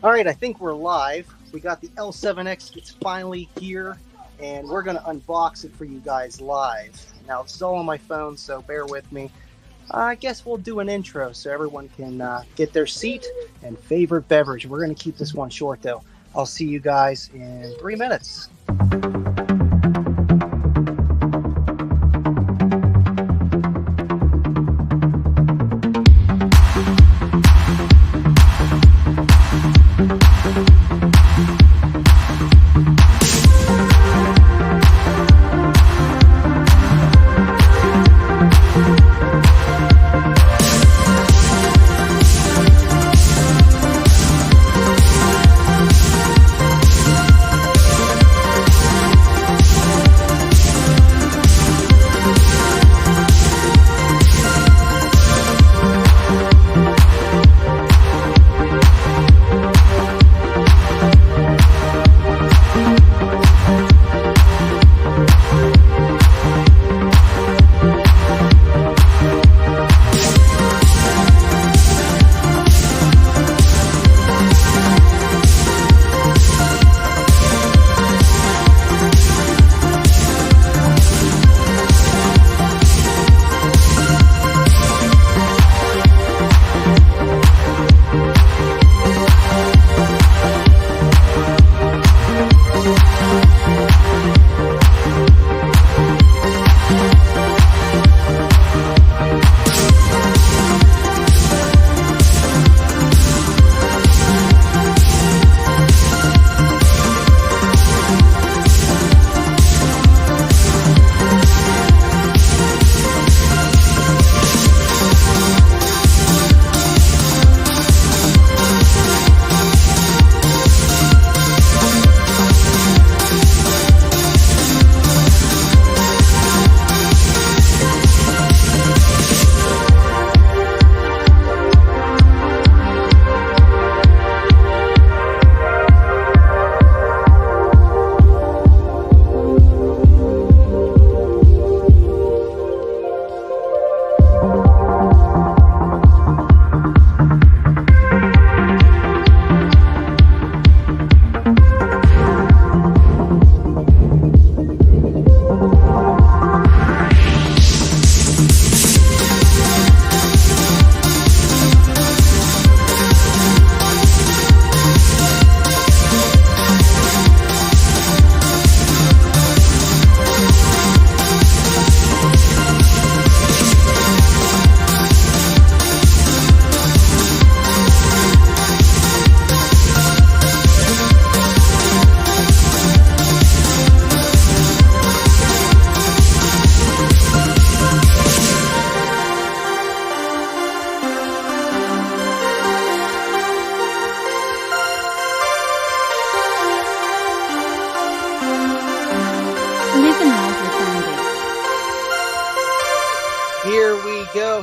All right, I think we're live. We got the L7X. It's finally here, and we're going to unbox it for you guys live. Now, it's all on my phone, so bear with me. I guess we'll do an intro so everyone can get their seat and favorite beverage. We're going to keep this one short, though. I'll see you guys in 3 minutes.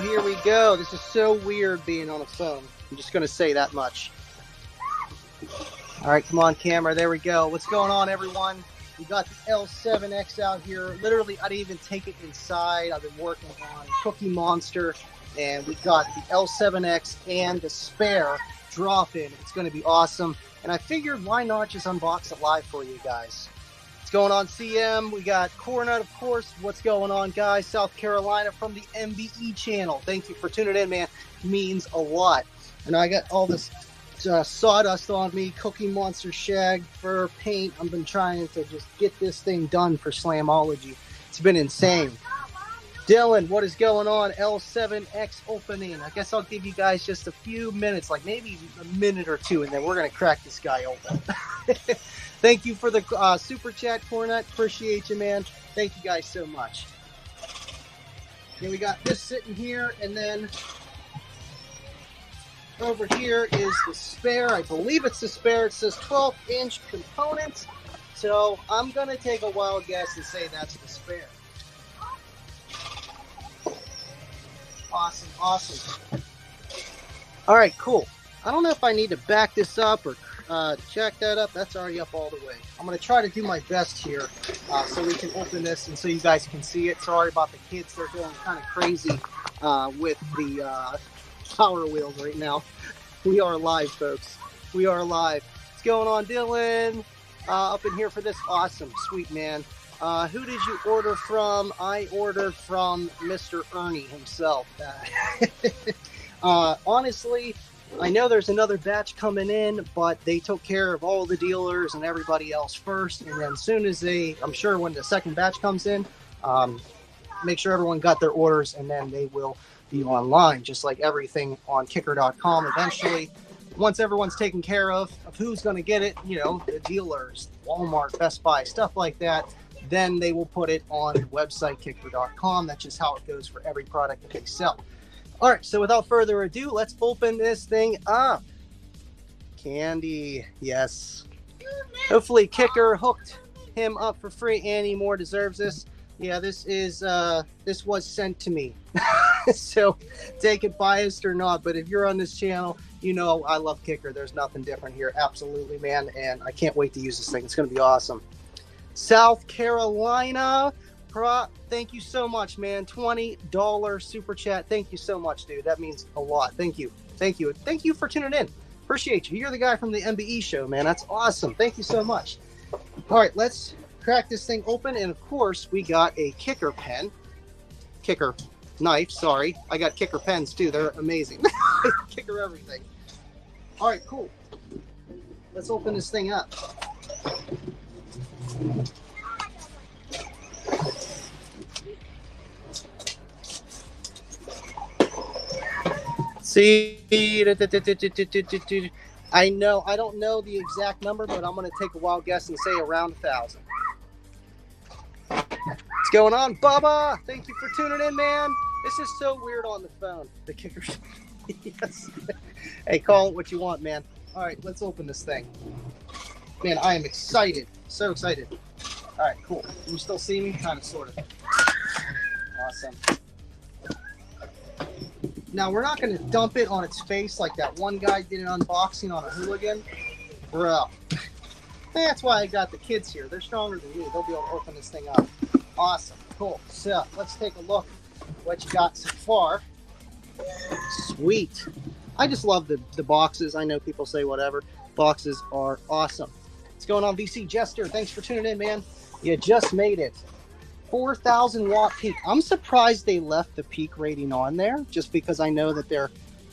Here we go. This is so weird being on a phone. I'm just going to say that much. All right, come on, camera. There we go. What's going on, everyone? We got the L7X out here. Literally, I didn't even take it inside. I've been working on Cookie Monster, and we got the L7X and the spare drop-in. It's going to be awesome. And I figured, why not just unbox it live for you guys? Going on, CM? We got Cornut, of course. What's going on, guys? South Carolina from the MBE channel. Thank you for tuning in, man. Means a lot. And I got all this sawdust on me, Cookie Monster shag fur paint. I've been trying to just get this thing done for Slamology. It's been insane. Dylan, what is going on? L7X opening. I guess I'll give you guys just a few minutes, like maybe a minute or two, and then we're going to crack this guy open. Thank you for the super chat, Cornut. Appreciate you, man. Thank you guys so much. Then we got this sitting here, and then over here is the spare. I believe it's the spare. It says 12-inch components. So I'm going to take a wild guess and say that's the spare. Awesome, awesome. All right, cool. I don't know if I need to back this up or jack that up. That's already up all the way. I'm going to try to do my best here so we can open this and so you guys can see it. Sorry about the kids. They're going kind of crazy with the Power Wheels right now. We are live, folks. We are live. What's going on, Dylan? Up in here for this awesome, sweet man. Who did you order from? I ordered from Mr. Ernie himself. Honestly, I know there's another batch coming in, but they took care of all the dealers and everybody else first. And then as soon as I'm sure when the second batch comes in, make sure everyone got their orders, and then they will be online, just like everything on kicker.com eventually. Once everyone's taken care of who's going to get it, you know, the dealers, Walmart, Best Buy, stuff like that, then they will put it on the website, kicker.com. That's just how it goes for every product that they sell. All right, so without further ado, let's open this thing up. Candy, yes. Hopefully Kicker hooked him up for free. Annie Moore deserves this. Yeah, this was sent to me. So take it biased or not, but if you're on this channel, you know I love Kicker. There's nothing different here. Absolutely, man. And I can't wait to use this thing. It's going to be awesome. South Carolina. Thank you so much, man. $20 super chat. Thank you so much, dude. That means a lot. Thank you. Thank you. Thank you for tuning in. Appreciate you. You're the guy from the MBE show, man. That's awesome. Thank you so much. All right, let's crack this thing open. And of course, we got a Kicker pen. Kicker knife, sorry. I got Kicker pens too. They're amazing. Kicker everything. All right, cool. Let's open this thing up. See, I know, I don't know the exact number, but I'm going to take a wild guess and say around 1,000. What's going on, Bubba? Thank you for tuning in, man. This is so weird on the phone. The Kicker. Yes. Hey, call it what you want, man. All right, let's open this thing. Man, I am excited. So excited. All right, cool. Can you still see me? Kind of, sort of. Awesome. Now, we're not going to dump it on its face like that one guy did an unboxing on a hooligan. Bro. That's why I got the kids here. They're stronger than me. They'll be able to open this thing up. Awesome. Cool. So, let's take a look what you got so far. Sweet. I just love the boxes. I know people say whatever. Boxes are awesome. What's going on, VC Jester? Thanks for tuning in, man. You just made it. 4,000 watt peak. I'm surprised they left the peak rating on there, just because I know that they're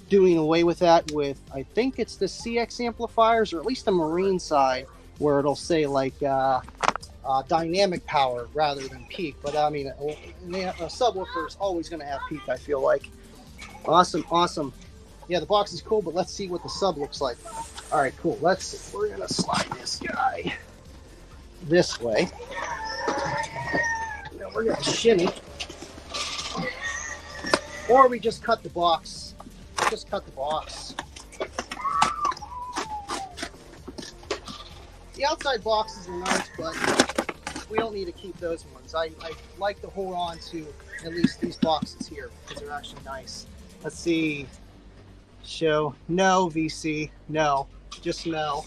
doing away with that with, I think it's the CX amplifiers, or at least the Marine side, where it'll say like dynamic power rather than peak. But I mean, a subwoofer is always going to have peak, I feel like. Awesome, awesome. Yeah, the box is cool, but let's see what the sub looks like. All right, cool. We're going to slide this guy this way. Now we're going to shimmy. Or we just cut the box. Just cut the box. The outside boxes are nice, but we don't need to keep those ones. I like to hold on to at least these boxes here because they're actually nice. Let's see. Show. No, VC. No. Just no.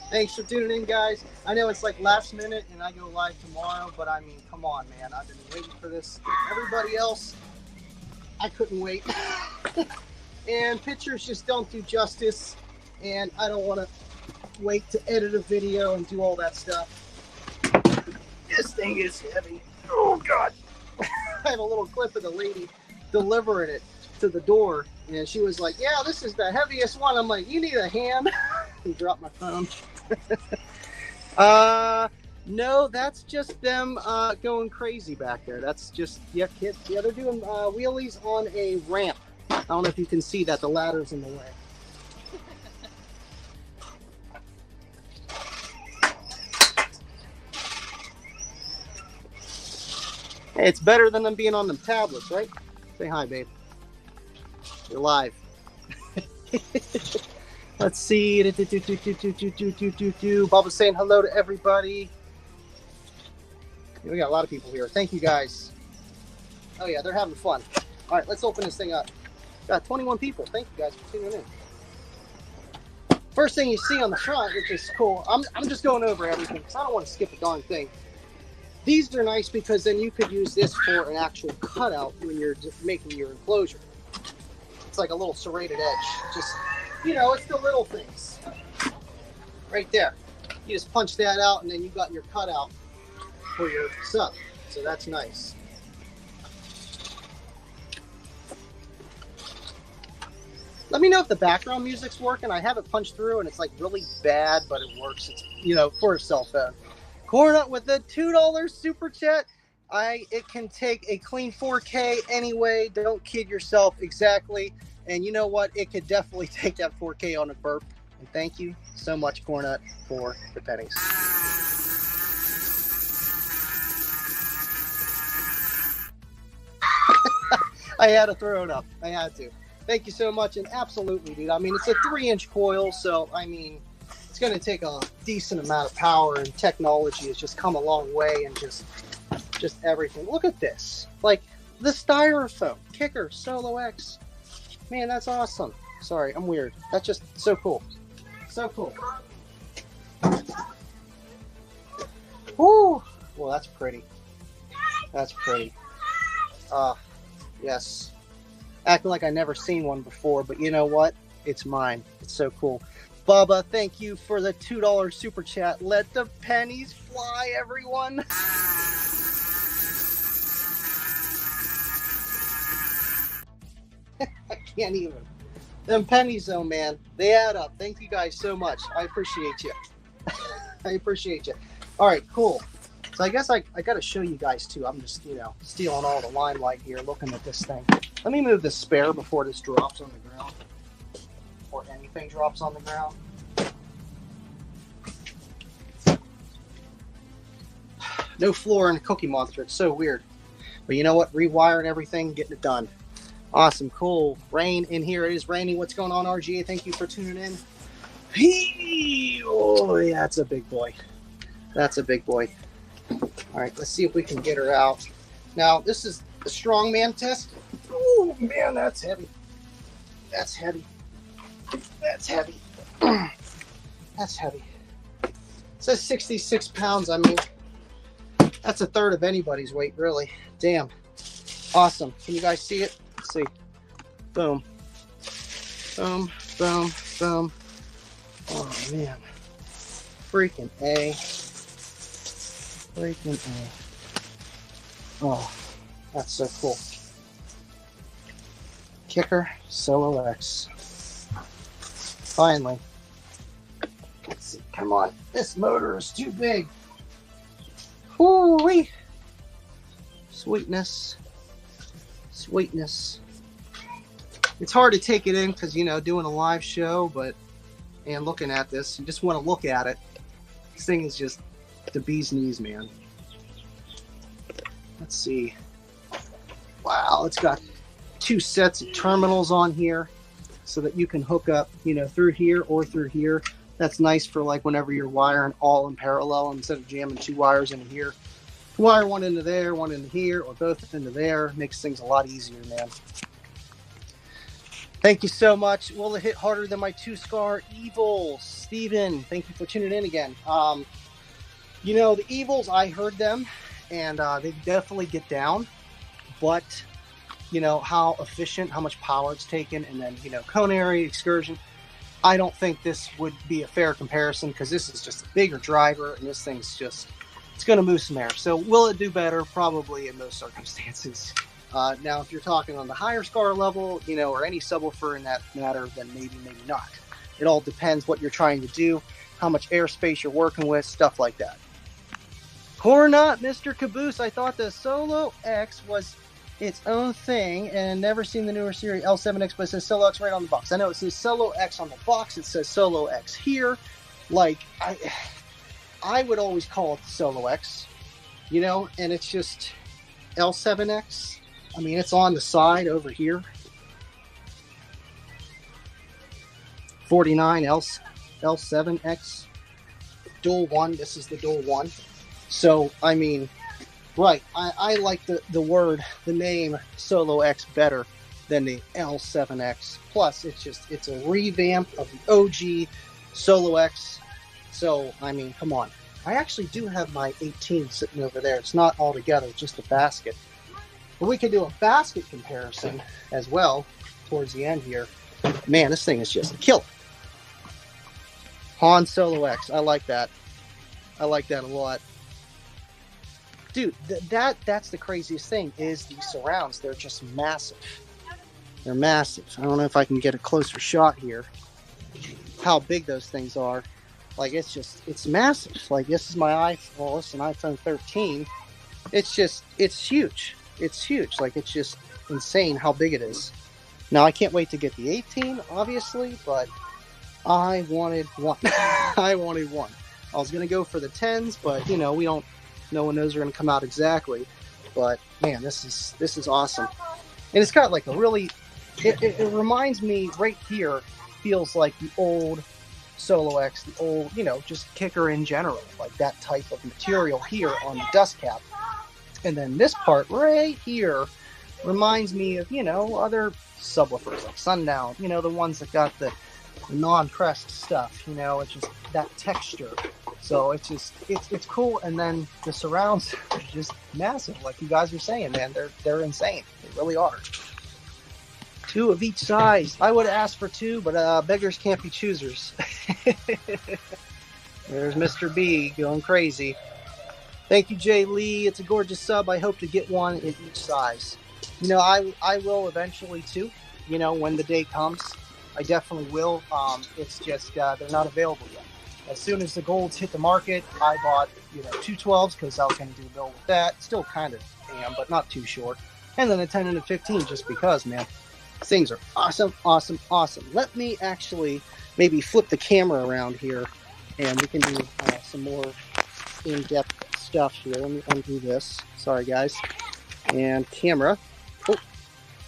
Thanks for tuning in, guys. I know it's like last minute and I go live tomorrow, but I mean, come on, man. I've been waiting for this. Everybody else, I couldn't wait. And pictures just don't do justice. And I don't want to wait to edit a video and do all that stuff. This thing is heavy. Oh, God. I have a little clip of the lady delivering it to the door, and she was like, yeah, this is the heaviest one. I'm like, you need a hand? And dropped my phone. No, that's just them going crazy back there. That's just, yeah, kids. Yeah, they're doing wheelies on a ramp. I don't know if you can see that. The ladder's in the way. Hey, it's better than them being on them tablets, right? Say hi, babe. You're live. Let's see. Bubba's saying hello to everybody. We got a lot of people here. Thank you, guys. Oh, yeah, they're having fun. All right, let's open this thing up. Got 21 people. Thank you, guys, for tuning in. First thing you see on the front, which is cool. I'm just going over everything because I don't want to skip a darn thing. These are nice because then you could use this for an actual cutout when you're making your enclosure. It's like a little serrated edge. Just You know, it's the little things. Right there. You just punch that out and then you got your cutout for your sub. So that's nice. Let me know if the background music's working. I have it punched through and it's like really bad, but it works. It's, you know, for a cell phone. Cornut with the $2 super chat. It can take a clean 4K anyway. Don't kid yourself. Exactly. And you know what? It could definitely take that 4K on a burp. And thank you so much, Cornut, for the pennies. I had to throw it up. I had to. Thank you so much. And absolutely, dude. I mean, it's a 3-inch coil, so I mean, it's going to take a decent amount of power, and technology has just come a long way, and just everything. Look at this. Like the styrofoam kicker Solo X. Man, that's awesome. Sorry, I'm weird. That's just so cool. So cool. Woo! Well, that's pretty. That's pretty. Yes. Acting like I never seen one before, but you know what? It's mine. It's so cool. Bubba, thank you for the $2 super chat. Let the pennies fly, everyone. I can't even. Them pennies, though, man, they add up. Thank you guys so much. I appreciate you. I appreciate you. All right, cool. So I guess I got to show you guys, too. I'm just, you know, stealing all the limelight here, looking at this thing. Let me move the spare before this drops on the ground. Or anything drops on the ground. No floor in the Cookie Monster. It's so weird. But you know what? Rewiring everything, getting it done. Awesome, cool. Rain in here. It is raining. What's going on, RGA? Thank you for tuning in. Oh, yeah, that's a big boy. That's a big boy. All right, let's see if we can get her out. Now, this is the strongman test. Oh, man, that's heavy. That's heavy. That's heavy. That's heavy. It says 66 pounds. I mean, that's a third of anybody's weight, really. Damn. Awesome. Can you guys see it? Let's see. Boom. Boom, boom, boom. Oh, man. Freaking A. Freaking A. Oh, that's so cool. Kicker Solo X. Finally. Let's see. Come on. This motor is too big. Woo-wee. Sweetness. Sweetness. It's hard to take it in because, you know, doing a live show, and looking at this, you just want to look at it. This thing is just the bee's knees, man. Let's see. Wow, it's got 2 sets of terminals on here so that you can hook up, you know, through here or through here. That's nice for like whenever you're wiring all in parallel instead of jamming 2 wires into here. Wire one into there, one into here, or both into there. Makes things a lot easier, man. Thank you so much. Will it hit harder than my 2-scar Evil? Steven, thank you for tuning in again. You know, the Evils, I heard them, and they definitely get down. But, you know, how efficient, how much power it's taken, and then, you know, cone area, excursion. I don't think this would be a fair comparison because this is just a bigger driver, and this thing's just... it's going to move some air. So will it do better? Probably in most circumstances. Now, if you're talking on the higher SCAR level, you know, or any subwoofer in that matter, then maybe, maybe not. It all depends what you're trying to do, how much airspace you're working with, stuff like that. Cornut, Mr. Caboose, I thought the Solo X was its own thing and never seen the newer series L7X, but it says Solo X right on the box. I know it says Solo X on the box. It says Solo X here. Like, I would always call it the Solo X, you know, and it's just L7X. I mean, it's on the side over here. 49 L7X. Dual 1. This is the dual 1. So, I mean, right. I like the name Solo X better than the L7X. Plus, it's a revamp of the OG Solo X. So, I mean, come on. I actually do have my 18 sitting over there. It's not all together, just a basket. But we could do a basket comparison as well towards the end here. Man, this thing is just a killer. Han Solo X. I like that. I like that a lot. Dude, that's the craziest thing is these surrounds. They're just massive. They're massive. I don't know if I can get a closer shot here. How big those things are. Like, it's massive. Like, this is my iPhone. Well, it's an iPhone 13. It's huge. It's huge. Like, it's just insane how big it is. Now, I can't wait to get the 18, obviously, but I wanted one. I wanted one. I was going to go for the 10s, but, you know, no one knows they're going to come out exactly. But, man, this is awesome. And it's got, like, a really, it reminds me right here, feels like the old Solo X, the old, you know, just kicker in general, like that type of material here on the dust cap. And then this part right here reminds me of, you know, other subwoofers like Sundown, you know, the ones that got the non-pressed stuff, you know, it's just that texture. So it's cool. And then the surrounds are just massive, like you guys were saying, man. They're insane. They really are. 2 of each size. I would have asked for 2, but beggars can't be choosers. There's Mr. B going crazy. Thank you, Jay Lee. It's a gorgeous sub. I hope to get one in each size. You know, I will eventually too. You know, when the day comes, I definitely will. It's just they're not available yet. As soon as the golds hit the market, I bought, you know, 2 12s because I was going to do a build with that. Still kind of am, but not too short. And then a 10 and a 15 just because, man. Things are awesome, awesome, awesome. Let me actually maybe flip the camera around here and we can do some more in-depth stuff here. Let me undo this. Sorry, guys. And camera. Oh,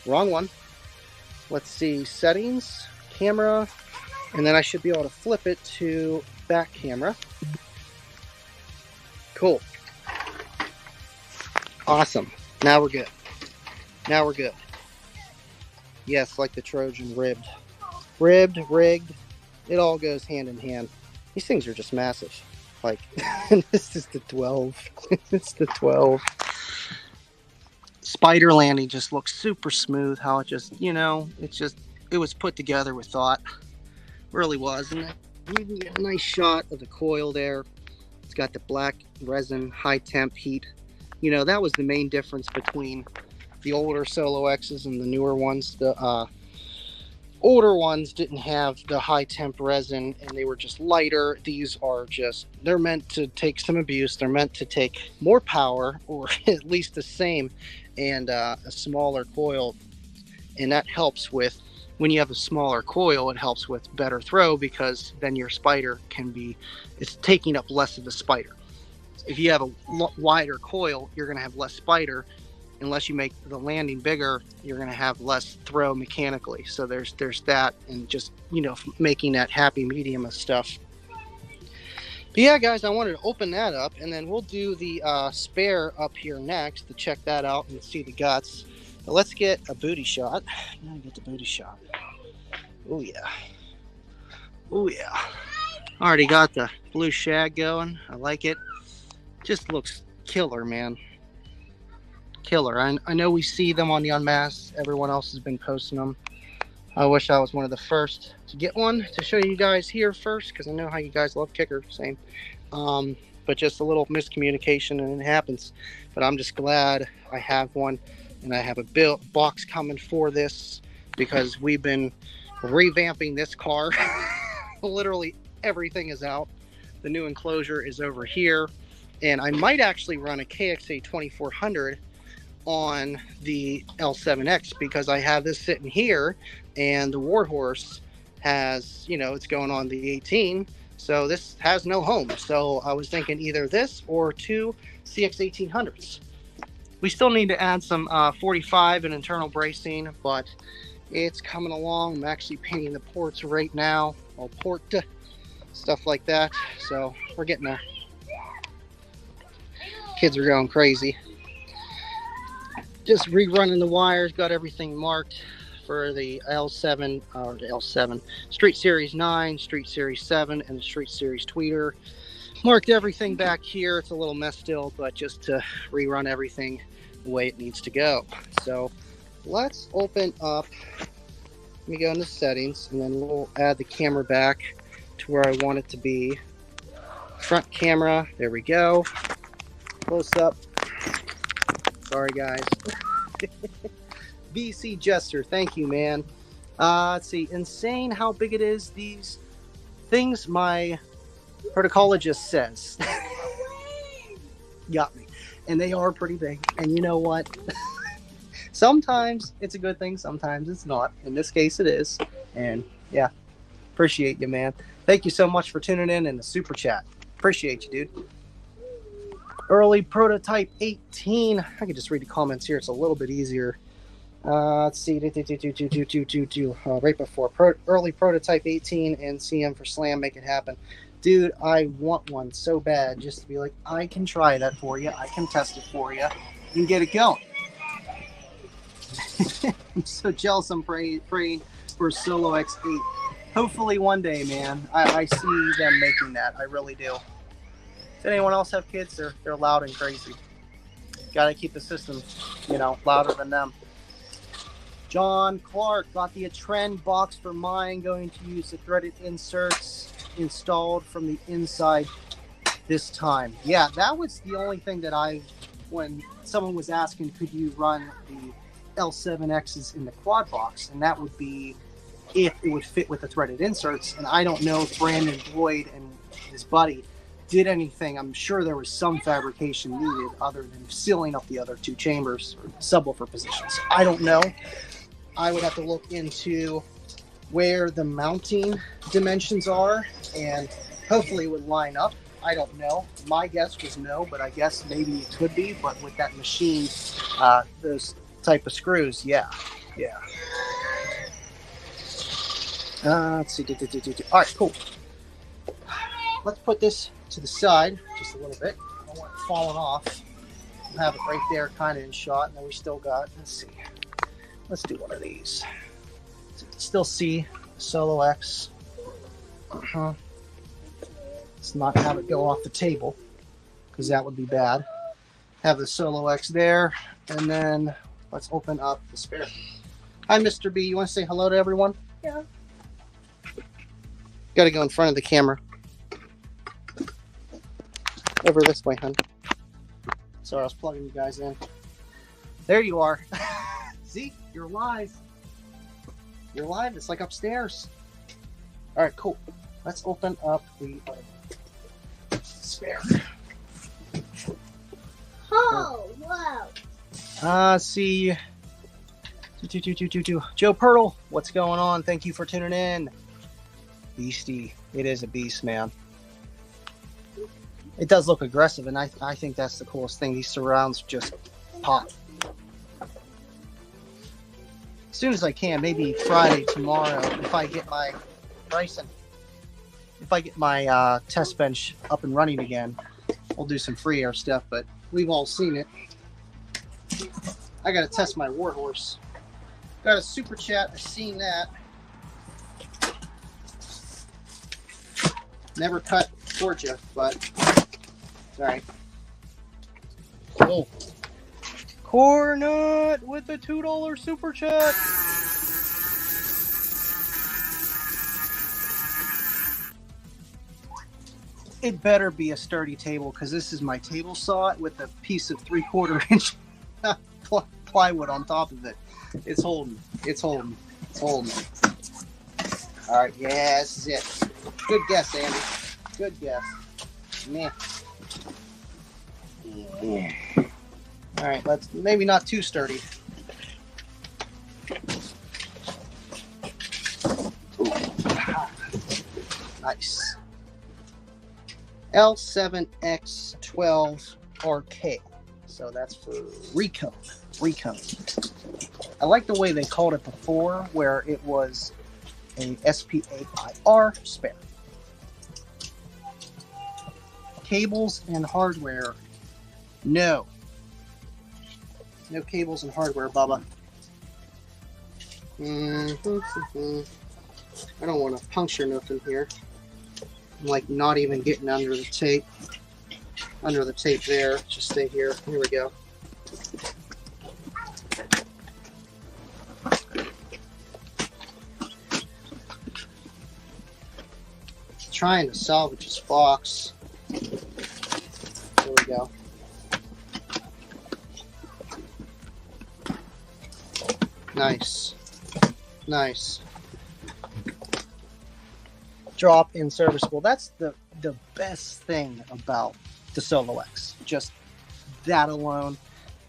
wrong one. Let's see. Settings, camera, and then I should be able to flip it to back camera. Cool. Awesome. Now we're good. Now we're good. Yes, like the Trojan, ribbed, rigged. It all goes hand in hand. These things are just massive. Like, this is the 12. It's the 12. Spider landing just looks super smooth. How it just, you know, it was put together with thought. Really was. And you can get a nice shot of the coil there. It's got the black resin, high temp heat. You know, that was the main difference between the older Solo X's and the newer ones. The older ones didn't have the high temp resin and they were just lighter. These are just, they're meant to take some abuse. They're meant to take more power, or at least the same, and a smaller coil. And that helps with, when you have a smaller coil, it helps with better throw because then your spider it's taking up less of the spider. If you have a wider coil, you're going to have less spider. Unless you make the landing bigger, you're going to have less throw mechanically. So there's that, and just, you know, making that happy medium of stuff. But yeah, guys, I wanted to open that up, and then we'll do the spare up here next to check that out and see the guts. But let's get a booty shot. Now get the booty shot. Oh yeah. Oh yeah. Already got the blue shag going. I like it. Just looks killer, man. Killer. I know we see them on the Unmasked. Everyone else has been posting them. I wish I was one of the first to get one to show you guys here first, because I know how you guys love kicker. Same. But just a little miscommunication and it happens. But I'm just glad I have one, and I have a box coming for this because we've been revamping this car. Literally everything is out. The new enclosure is over here, and I might actually run a KXA 2400 on the L7X because I have this sitting here, and the Warhorse has, you know, it's going on the 18, so this has no home. So I was thinking either this or 2 CX 1800s. We still need to add some 45 and internal bracing, but it's coming along. I'm actually painting the ports right now, all port stuff like that, so we're getting there. Kids are going crazy. Just rerunning the wires, got everything marked for the L7, or the L7, Street Series 9, Street Series 7, and the Street Series tweeter. Marked everything back here. It's a little mess still, but just to rerun everything the way it needs to go. So let's open up me go into settings, and then we'll add the camera back to where I want it to be. Front camera, there we go. Close up. Sorry, guys. VC Jester, thank you, man. Let's see, insane how big it is. These things my protocologist says. Got me. And they are pretty big. And you know what? Sometimes it's a good thing, sometimes it's not. In this case, it is. And yeah, appreciate you, man. Thank you so much for tuning in and the super chat. Appreciate you, dude. Early prototype 18. I can just read the comments here. It's a little bit easier. Let's see. Right before early prototype 18 and CM for Slam. Make it happen. Dude, I want one so bad just to be like, I can try that for you. I can test it for you. You can get it going. I'm so jealous. I'm praying for Solo X8. Hopefully one day, man. I see them making that. I really do. Does anyone else have kids? They're loud and crazy. Gotta keep the system, louder than them. John Clark got the trend box for mine. Going to use the threaded inserts installed from the inside this time. Yeah, that was the only thing that when someone was asking, could you run the L7Xs in the quad box? And that would be if it would fit with the threaded inserts. And I don't know if Brandon Boyd and his buddy did anything. I'm sure there was some fabrication needed other than sealing up the other two chambers or subwoofer positions. I don't know. I would have to look into where the mounting dimensions are, and hopefully it would line up. I don't know. My guess was no, but I guess maybe it could be. But with that machine, those type of screws, yeah. Let's see. All right, cool. Let's put this to the side just a little bit. I don't want it falling off. We'll have it right there, kind of in shot, and then we still got. Let's see. Let's do one of these. So you can still see Solo X. Let's not have it go off the table, because that would be bad. Have the Solo X there, and then let's open up the spare. Hi, Mr. B. You want to say hello to everyone? Yeah. Got to go in front of the camera. Over this way, hon. Sorry, I was plugging you guys in. There you are. See? You're live. You're live. It's like upstairs. All right, cool. Let's open up the spare. Oh, wow. See. Joe Pirtle, what's going on? Thank you for tuning in. Beastie. It is a beast, man. It does look aggressive, and I think that's the coolest thing. These surrounds just pop. As soon as I can, maybe Friday, tomorrow, if I get my Bryson, if I get my test bench up and running again, we'll do some free air stuff, but we've all seen it. I got to test my Warhorse. Got a super chat. I've seen that. Never cut towards you, but it's all right. Oh. Cornut with the $2 super chat. It better be a sturdy table, because this is my table saw with a piece of 3/4 inch plywood on top of it. It's holding. It's holding. It's holding. All right. Yeah, this is it. Good guess, Andy. Good guess. Man. Yeah. All right. Let's maybe not too sturdy. Nice. L7X 12RK. So that's for Recone. I like the way they called it before, where it was a SPAIR spare. Cables and hardware. No. No cables and hardware, Bubba. I don't want to puncture nothing here. I'm like not even getting under the tape. Under the tape there. Just stay here. Here we go. trying to salvage his box. There we go. Nice. Nice. Drop in serviceable. That's the best thing about the Solo X. Just that alone,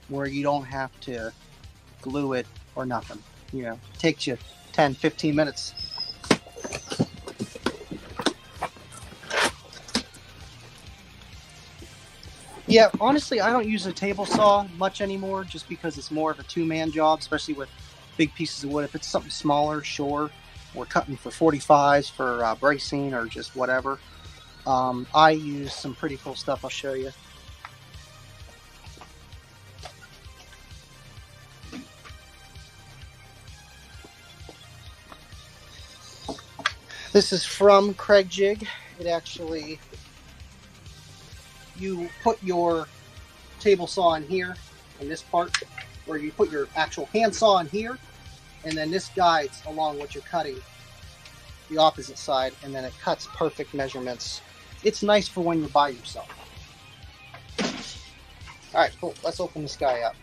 where you don't have to glue it or nothing. You know, it takes you 10, 15 minutes. Yeah, honestly, I don't use a table saw much anymore just because it's more of a two-man job, especially with big pieces of wood. If it's something smaller, sure, we're cutting for 45s for bracing or just whatever. I use some pretty cool stuff I'll show you. This is from Craig Jig. It actually, you put your table saw in here, in this part, where you put your actual handsaw in here, and then this guides along what you're cutting, the opposite side, and then it cuts perfect measurements. It's nice for when you're by yourself. All right, cool. Let's open this guy up.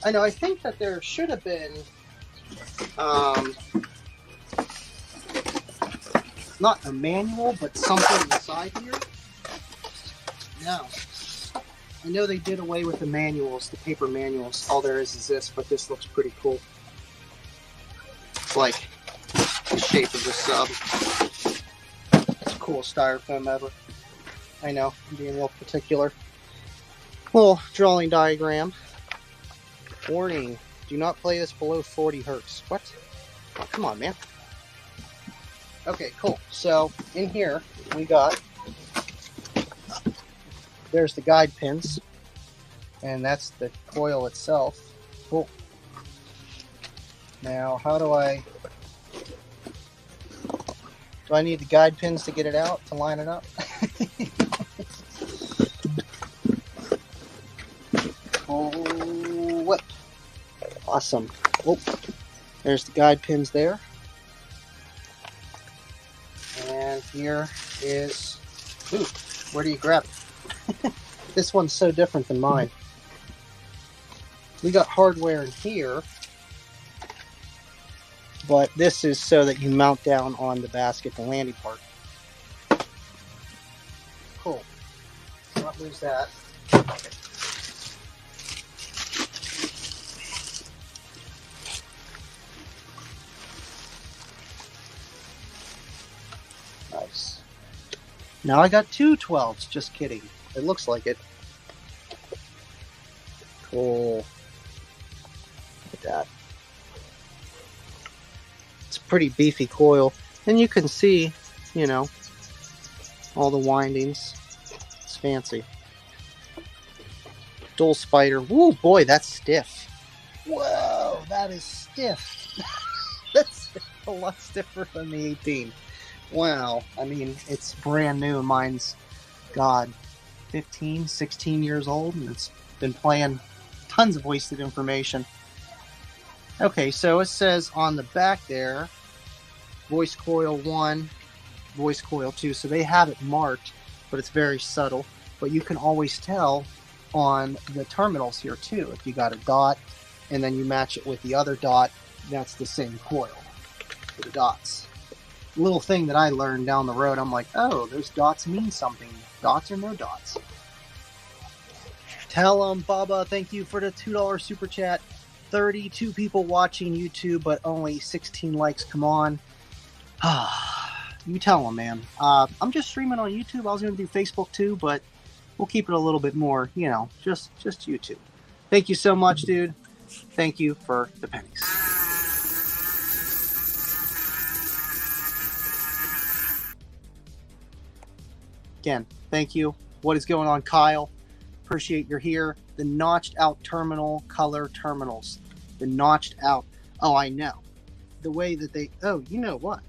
I know, I think that there should have been, not a manual, but something inside here. No. I know they did away with the manuals, the paper manuals. All there is this, but this looks pretty cool. It's like the shape of the sub. It's the coolest styrofoam ever. I know, I'm being real particular. Little drawing diagram. Warning, do not play this below 40 hertz. What? Oh, come on, man. Okay, cool. So in here we got, there's the guide pins, and that's the coil itself. Cool. Now, how do I need the guide pins to get it out, to line it up? Oh, what? Awesome. Oh, there's the guide pins there. And here is, ooh, where do you grab it? This one's so different than mine. We got hardware in here, but this is so that you mount down on the basket, the landing part. Cool. Let's not lose that. Nice. Now I got two 12s, just kidding. It looks like it. Cool. Look at that. It's a pretty beefy coil. And you can see, you know, all the windings. It's fancy. Dual spider. Woo, boy, that's stiff. Whoa, that is stiff. That's a lot stiffer than the 18. Wow. I mean, it's brand new. Mine's, God, 15, 16 years old, and it's been playing tons of wasted information. Okay, so it says on the back there, voice coil 1, voice coil 2. So they have it marked, but it's very subtle. But you can always tell on the terminals here too. If you got a dot and then you match it with the other dot, that's the same coil for the dots. Little thing that I learned down the road, I'm like, oh, those dots mean something. Dots or no dots. Tell them, Baba, thank you for the $2 super chat. 32 people watching YouTube, but only 16 likes. Come on. You tell them, man. I'm just streaming on YouTube. I was going to do Facebook too, but we'll keep it a little bit more, you know, just YouTube. Thank you so much, dude. Thank you for the pennies. Again, thank you. What is going on, Kyle? Appreciate you're here. The notched out terminal color terminals. The notched out. Oh, I know. The way that they, oh, you know what?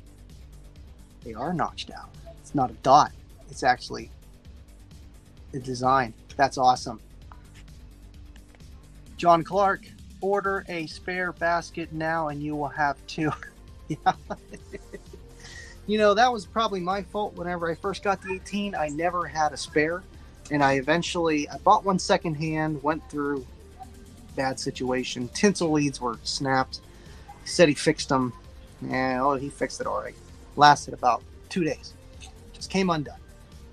They are notched out. It's not a dot. It's actually a design. That's awesome. John Clark, order a spare basket now and you will have two. Yeah. You know, that was probably my fault. Whenever I first got the 18, I never had a spare. And I bought one secondhand, went through bad situation. Tinsel leads were snapped. He said he fixed them. And, he fixed it all right. Lasted about 2 days. Just came undone.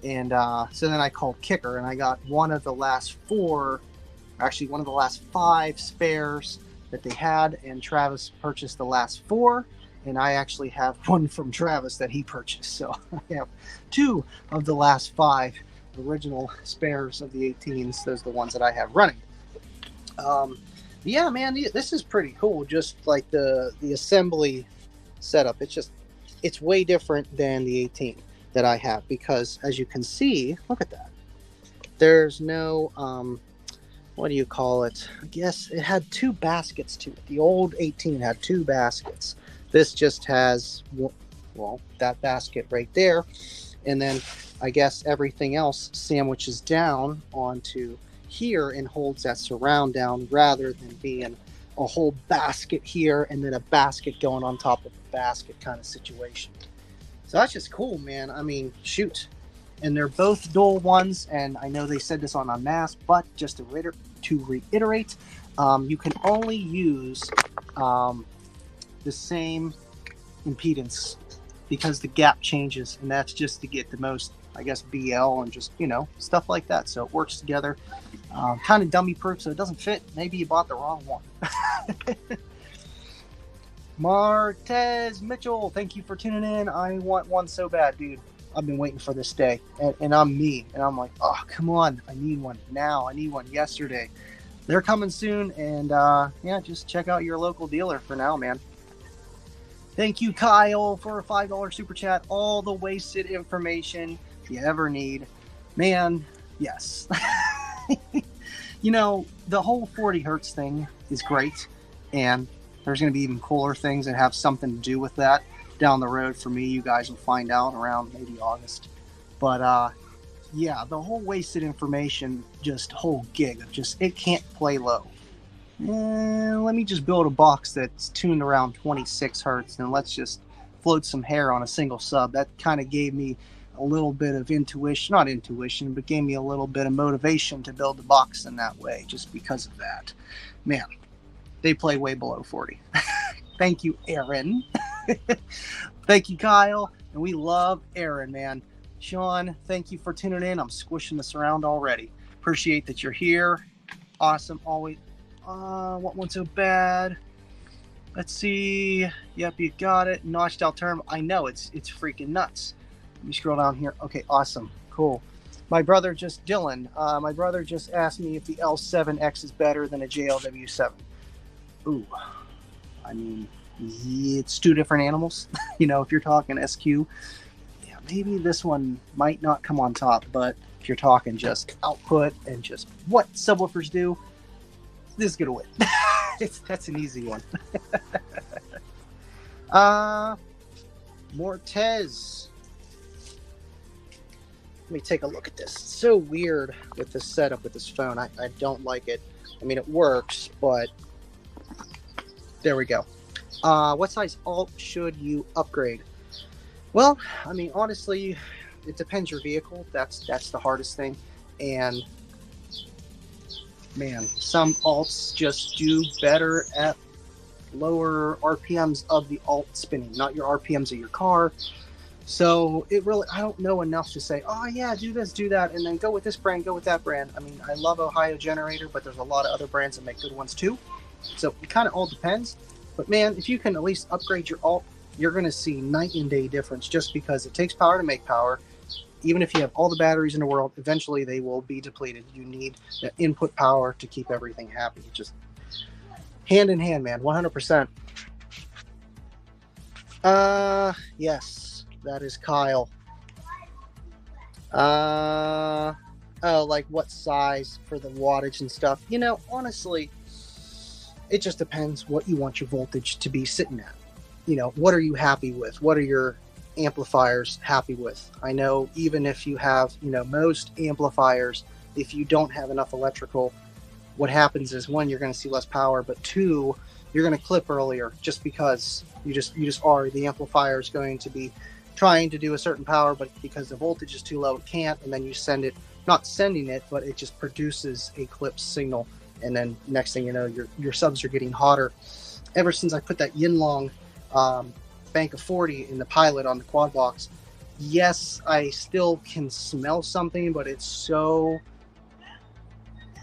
And so then I called Kicker, and I got one of the last 5 spares that they had, and Travis purchased the last 4, and I actually have one from Travis that he purchased. So I have 2 of the last 5 original spares of the 18s. Those are the ones that I have running. Yeah, man, this is pretty cool. Just like the assembly setup, it's way different than the 18 that I have, because as you can see, look at that. There's no what do you call it? I guess it had 2 baskets to it. The old 18 had 2 baskets. This just has, well, that basket right there. And then I guess everything else sandwiches down onto here and holds that surround down, rather than being a whole basket here and then a basket going on top of a basket kind of situation. So that's just cool, man. I mean, shoot. And they're both dual ones, and I know they said this on Unmasked, but just to reiterate, you can only use the same impedance, because the gap changes, and that's just to get the most, I guess, BL and just, stuff like that. So it works together. Kind of dummy proof, so it doesn't fit. Maybe you bought the wrong one. Martez Mitchell, thank you for tuning in. I want one so bad, dude. I've been waiting for this day, and I'm me, and I'm like, oh, come on, I need one now. I need one yesterday. They're coming soon, and yeah, just check out your local dealer for now, man. Thank you, Kyle, for a $5 super chat. All the wasted information you ever need, man. Yes. The whole 40 hertz thing is great, and there's going to be even cooler things that have something to do with that down the road for me. You guys will find out around maybe August. But yeah, the whole wasted information, just whole gig of just, it can't play low. Let me just build a box that's tuned around 26 hertz, and let's just float some hair on a single sub. That kind of gave me a little bit of not intuition, but gave me a little bit of motivation to build the box in that way, just because of that. Man, they play way below 40. Thank you, Aaron. Thank you, Kyle. And we love Aaron, man. Sean, thank you for tuning in. I'm squishing this around already. Appreciate that you're here. Awesome. Always. Want one so bad. Let's see. Yep, you got it. Notched out term. I know, it's freaking nuts. Let me scroll down here. Okay, awesome. Cool. My brother just asked me if the L7X is better than a JLW7. Ooh. I mean, it's 2 different animals. If you're talking SQ, yeah, maybe this one might not come on top, but if you're talking just output and just what subwoofers do, this is gonna win. That's an easy one. Mortez. Let me take a look at this. It's so weird with this setup with this phone. I don't like it. I mean, it works, but there we go. What size alt should you upgrade? Well, I mean, honestly, it depends your vehicle. That's the hardest thing. And man, some alts just do better at lower RPMs of the alt spinning, not your RPMs of your car. So it really, I don't know enough to say, oh yeah, do this, do that, and then go with this brand, go with that brand. I mean, I love Ohio Generator, but there's a lot of other brands that make good ones too. So it kind of all depends. But man, if you can at least upgrade your alt, you're going to see night and day difference, just because it takes power to make power. Even if you have all the batteries in the world, eventually they will be depleted. You need the input power to keep everything happy. Just hand in hand, man, 100%. Yes, that is Kyle. Oh, like what size for the wattage and stuff. Honestly, it just depends what you want your voltage to be sitting at. What are you happy with? What are your amplifiers happy with? I know even if you have, most amplifiers, if you don't have enough electrical, what happens is, 1, you're going to see less power, but 2, you're going to clip earlier, just because you just are. The amplifier is going to be trying to do a certain power, but because the voltage is too low, it can't. And then you send it, not sending it, but it just produces a clip signal. And then next thing you know, your subs are getting hotter. Ever since I put that Yinlong bank of 40 in the pilot on the quad box, yes, I still can smell something, but it's so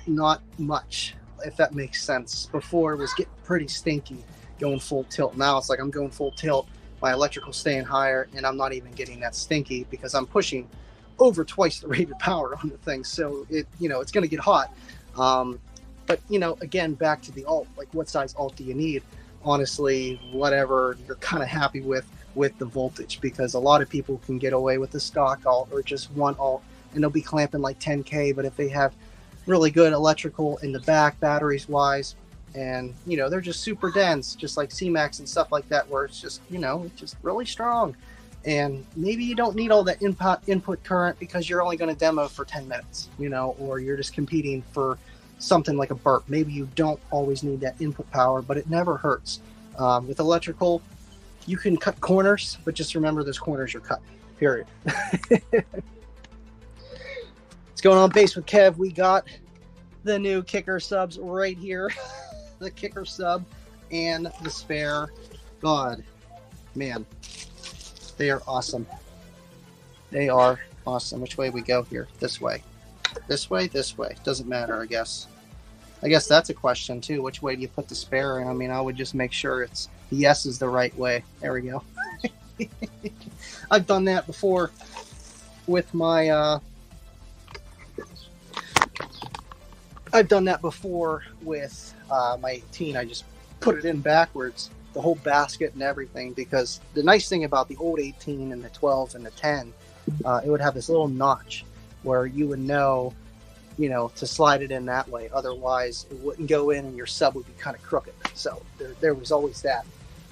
not much, if that makes sense. Before it was getting pretty stinky going full tilt. Now it's like I'm going full tilt, my electrical's staying higher, and I'm not even getting that stinky because I'm pushing over twice the rated power on the thing. So it, it's going to get hot. But again, back to the alt, like what size alt do you need? Honestly, whatever you're kind of happy with the voltage, because a lot of people can get away with the stock alt or just one alt and they'll be clamping like 10K. But if they have really good electrical in the back, batteries wise, and they're just super dense, just like C-Max and stuff like that, where it's just it's just really strong, and maybe you don't need all that input current because you're only going to demo for 10 minutes, or you're just competing for something like a burp. Maybe you don't always need that input power, but it never hurts. With electrical, you can cut corners, but just remember those corners are cut, period. What's going on, Base with Kev? We got the new kicker subs right here. The kicker sub and the spare. God, man, they are awesome. They are awesome. Which way we go here? This way. This way, this way. Doesn't matter, I guess. I guess that's a question too. Which way do you put the spare in? I mean, I would just make sure it's the yes is the right way. There we go. I've done that before with my my 18. I just put it in backwards, the whole basket and everything, because the nice thing about the old 18 and the 12 and the 10, it would have this little notch where you would know, to slide it in that way. Otherwise, it wouldn't go in and your sub would be kind of crooked. So there was always that.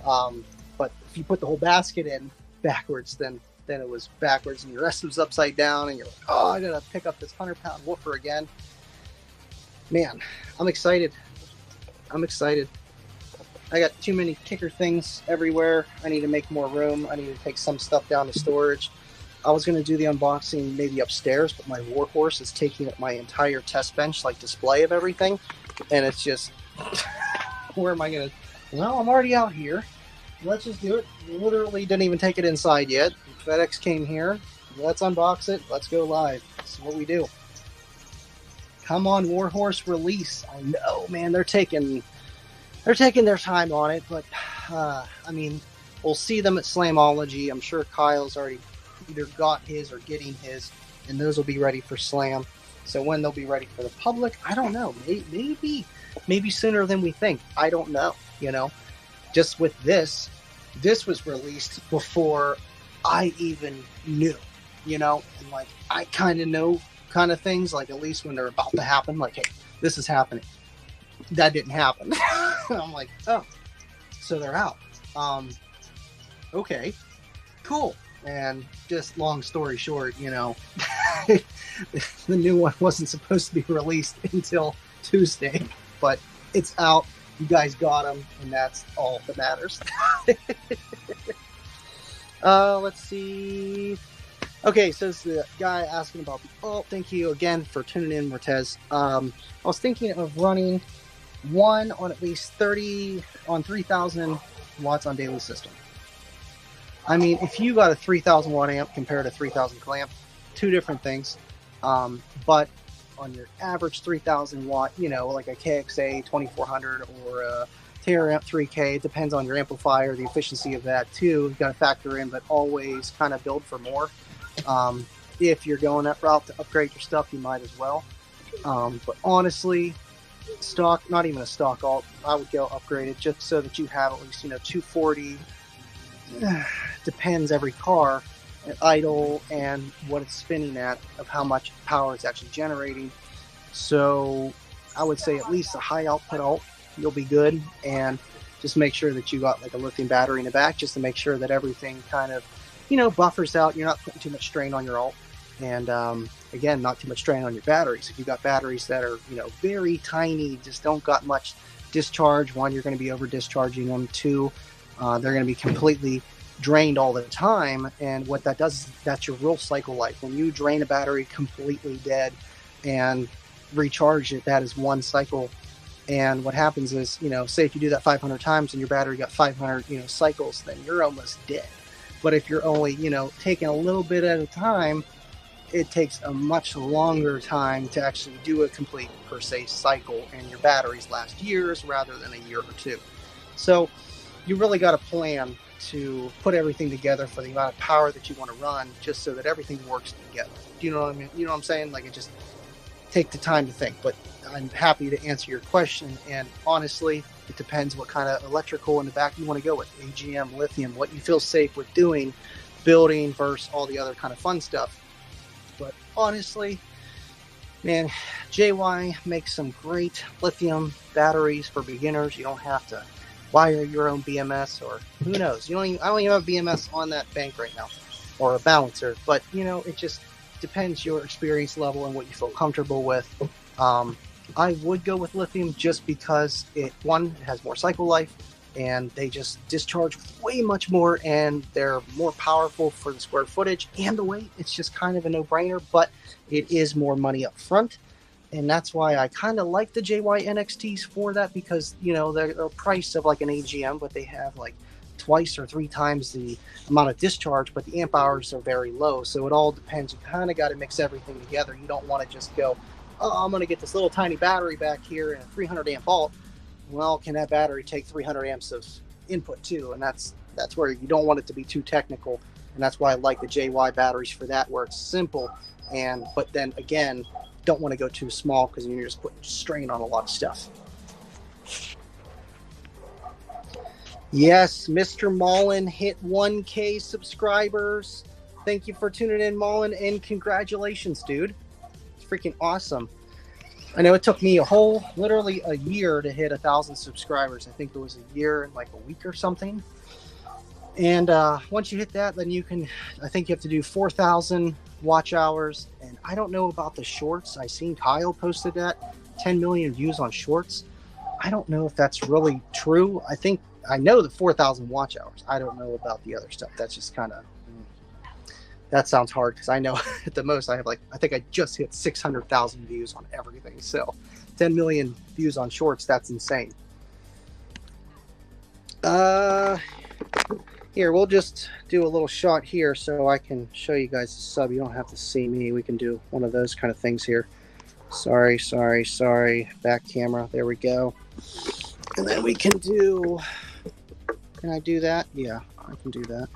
But if you put the whole basket in backwards, then it was backwards and your rest was upside down, and you're like, oh, I gotta pick up this 100-pound woofer again. Man, I'm excited. I got too many kicker things everywhere. I need to make more room. I need to take some stuff down to storage. I was going to do the unboxing maybe upstairs, but my Warhorse is taking up my entire test bench, like display of everything. And it's just, where am I going to? Well, I'm already out here. Let's just do it. Literally didn't even take it inside yet. FedEx came here. Let's unbox it. Let's go live. This is what we do. Come on, Warhorse release. I know, man. They're taking their time on it, but I mean, we'll see them at Slamology. I'm sure Kyle's already either got his or getting his, and those will be ready for Slam. So when they'll be ready for the public, I don't know. Maybe sooner than we think. I don't know. Just with this was released before I even knew. And like I kind of know kind of things, like at least when they're about to happen, like, hey, this is happening. That didn't happen. I'm like, oh, so they're out. Okay, cool. And just long story short, the new one wasn't supposed to be released until Tuesday, but it's out. You guys got them, and that's all that matters. Let's see. Okay, so it's the guy asking about the alt. Thank you again for tuning in, Mortez. I was thinking of running one on at least 3,000 watts on daily system. I mean, if you got a 3,000 watt amp compared to 3,000 clamp, two different things. But on your average 3,000 watt, like a KXA 2400 or a Terra Amp 3K, it depends on your amplifier, the efficiency of that too. You've got to factor in, but always kind of build for more. If you're going that route to upgrade your stuff, you might as well. But honestly, stock, not even a stock alt, I would go upgrade it just so that you have at least 240. Depends every car at idle and what it's spinning at, of how much power it's actually generating. So I would say at least a high output alt, you'll be good. And just make sure that you got like a lithium battery in the back, just to make sure that everything kind of buffers out. You're not putting too much strain on your alt, and again, not too much strain on your batteries. If you got batteries that are very tiny, just don't got much discharge, one, you're going to be over discharging them. Two, they're going to be completely drained all the time. And what that does is that's your real cycle life. When you drain a battery completely dead and recharge it, that is one cycle. And what happens is, say if you do that 500 times and your battery got 500, cycles, then you're almost dead. But if you're only, taking a little bit at a time, it takes a much longer time to actually do a complete, per se, cycle, and your batteries last years rather than a year or two. So you really got to plan to put everything together for the amount of power that you want to run, just so that everything works together. Do you know what I mean? You know what I'm saying? Like, it just take the time to think. But I'm happy to answer your question. And honestly, it depends what kind of electrical in the back you want to go with. AGM, lithium, what you feel safe with doing, building versus all the other kind of fun stuff. But honestly, man, JY makes some great lithium batteries for beginners. You don't have to wire your own BMS, or who knows. I don't even have a BMS on that bank right now, or a balancer. But it just depends your experience level and what you feel comfortable with. I would go with lithium just because it has more cycle life, and they just discharge way much more, and they're more powerful for the square footage and the weight. It's just kind of a no-brainer, but it is more money up front. And that's why I kind of like the JY NXTs for that, because, they're a price of like an AGM, but they have like twice or three times the amount of discharge, but the amp hours are very low. So it all depends. You kind of got to mix everything together. You don't want to just go, oh, I'm going to get this little tiny battery back here and a 300 amp volt. Well, can that battery take 300 amps of input too? And that's where you don't want it to be too technical. And that's why I like the JY batteries for that, where it's simple. But then again, don't want to go too small, because you're just putting strain on a lot of stuff. Yes, Mr. Mullen hit 1K subscribers. Thank you for tuning in, Mullen, and congratulations, dude. It's freaking awesome. I know it took me literally a year to hit 1,000 subscribers. I think it was a year and like a week or something. And once you hit that, then I think you have to do 4,000 watch hours. And I don't know about the shorts. I seen Kyle posted that 10 million views on shorts. I don't know if that's really true. I know the 4,000 watch hours. I don't know about the other stuff. That's just kind of, that sounds hard, because I know at the most I have I think I just hit 600,000 views on everything. So 10 million views on shorts, that's insane. Here, we'll just do a little shot here so I can show you guys the sub. You don't have to see me. We can do one of those kind of things here. Sorry. Back camera. There we go. And then we can do... Can I do that? Yeah, I can do that.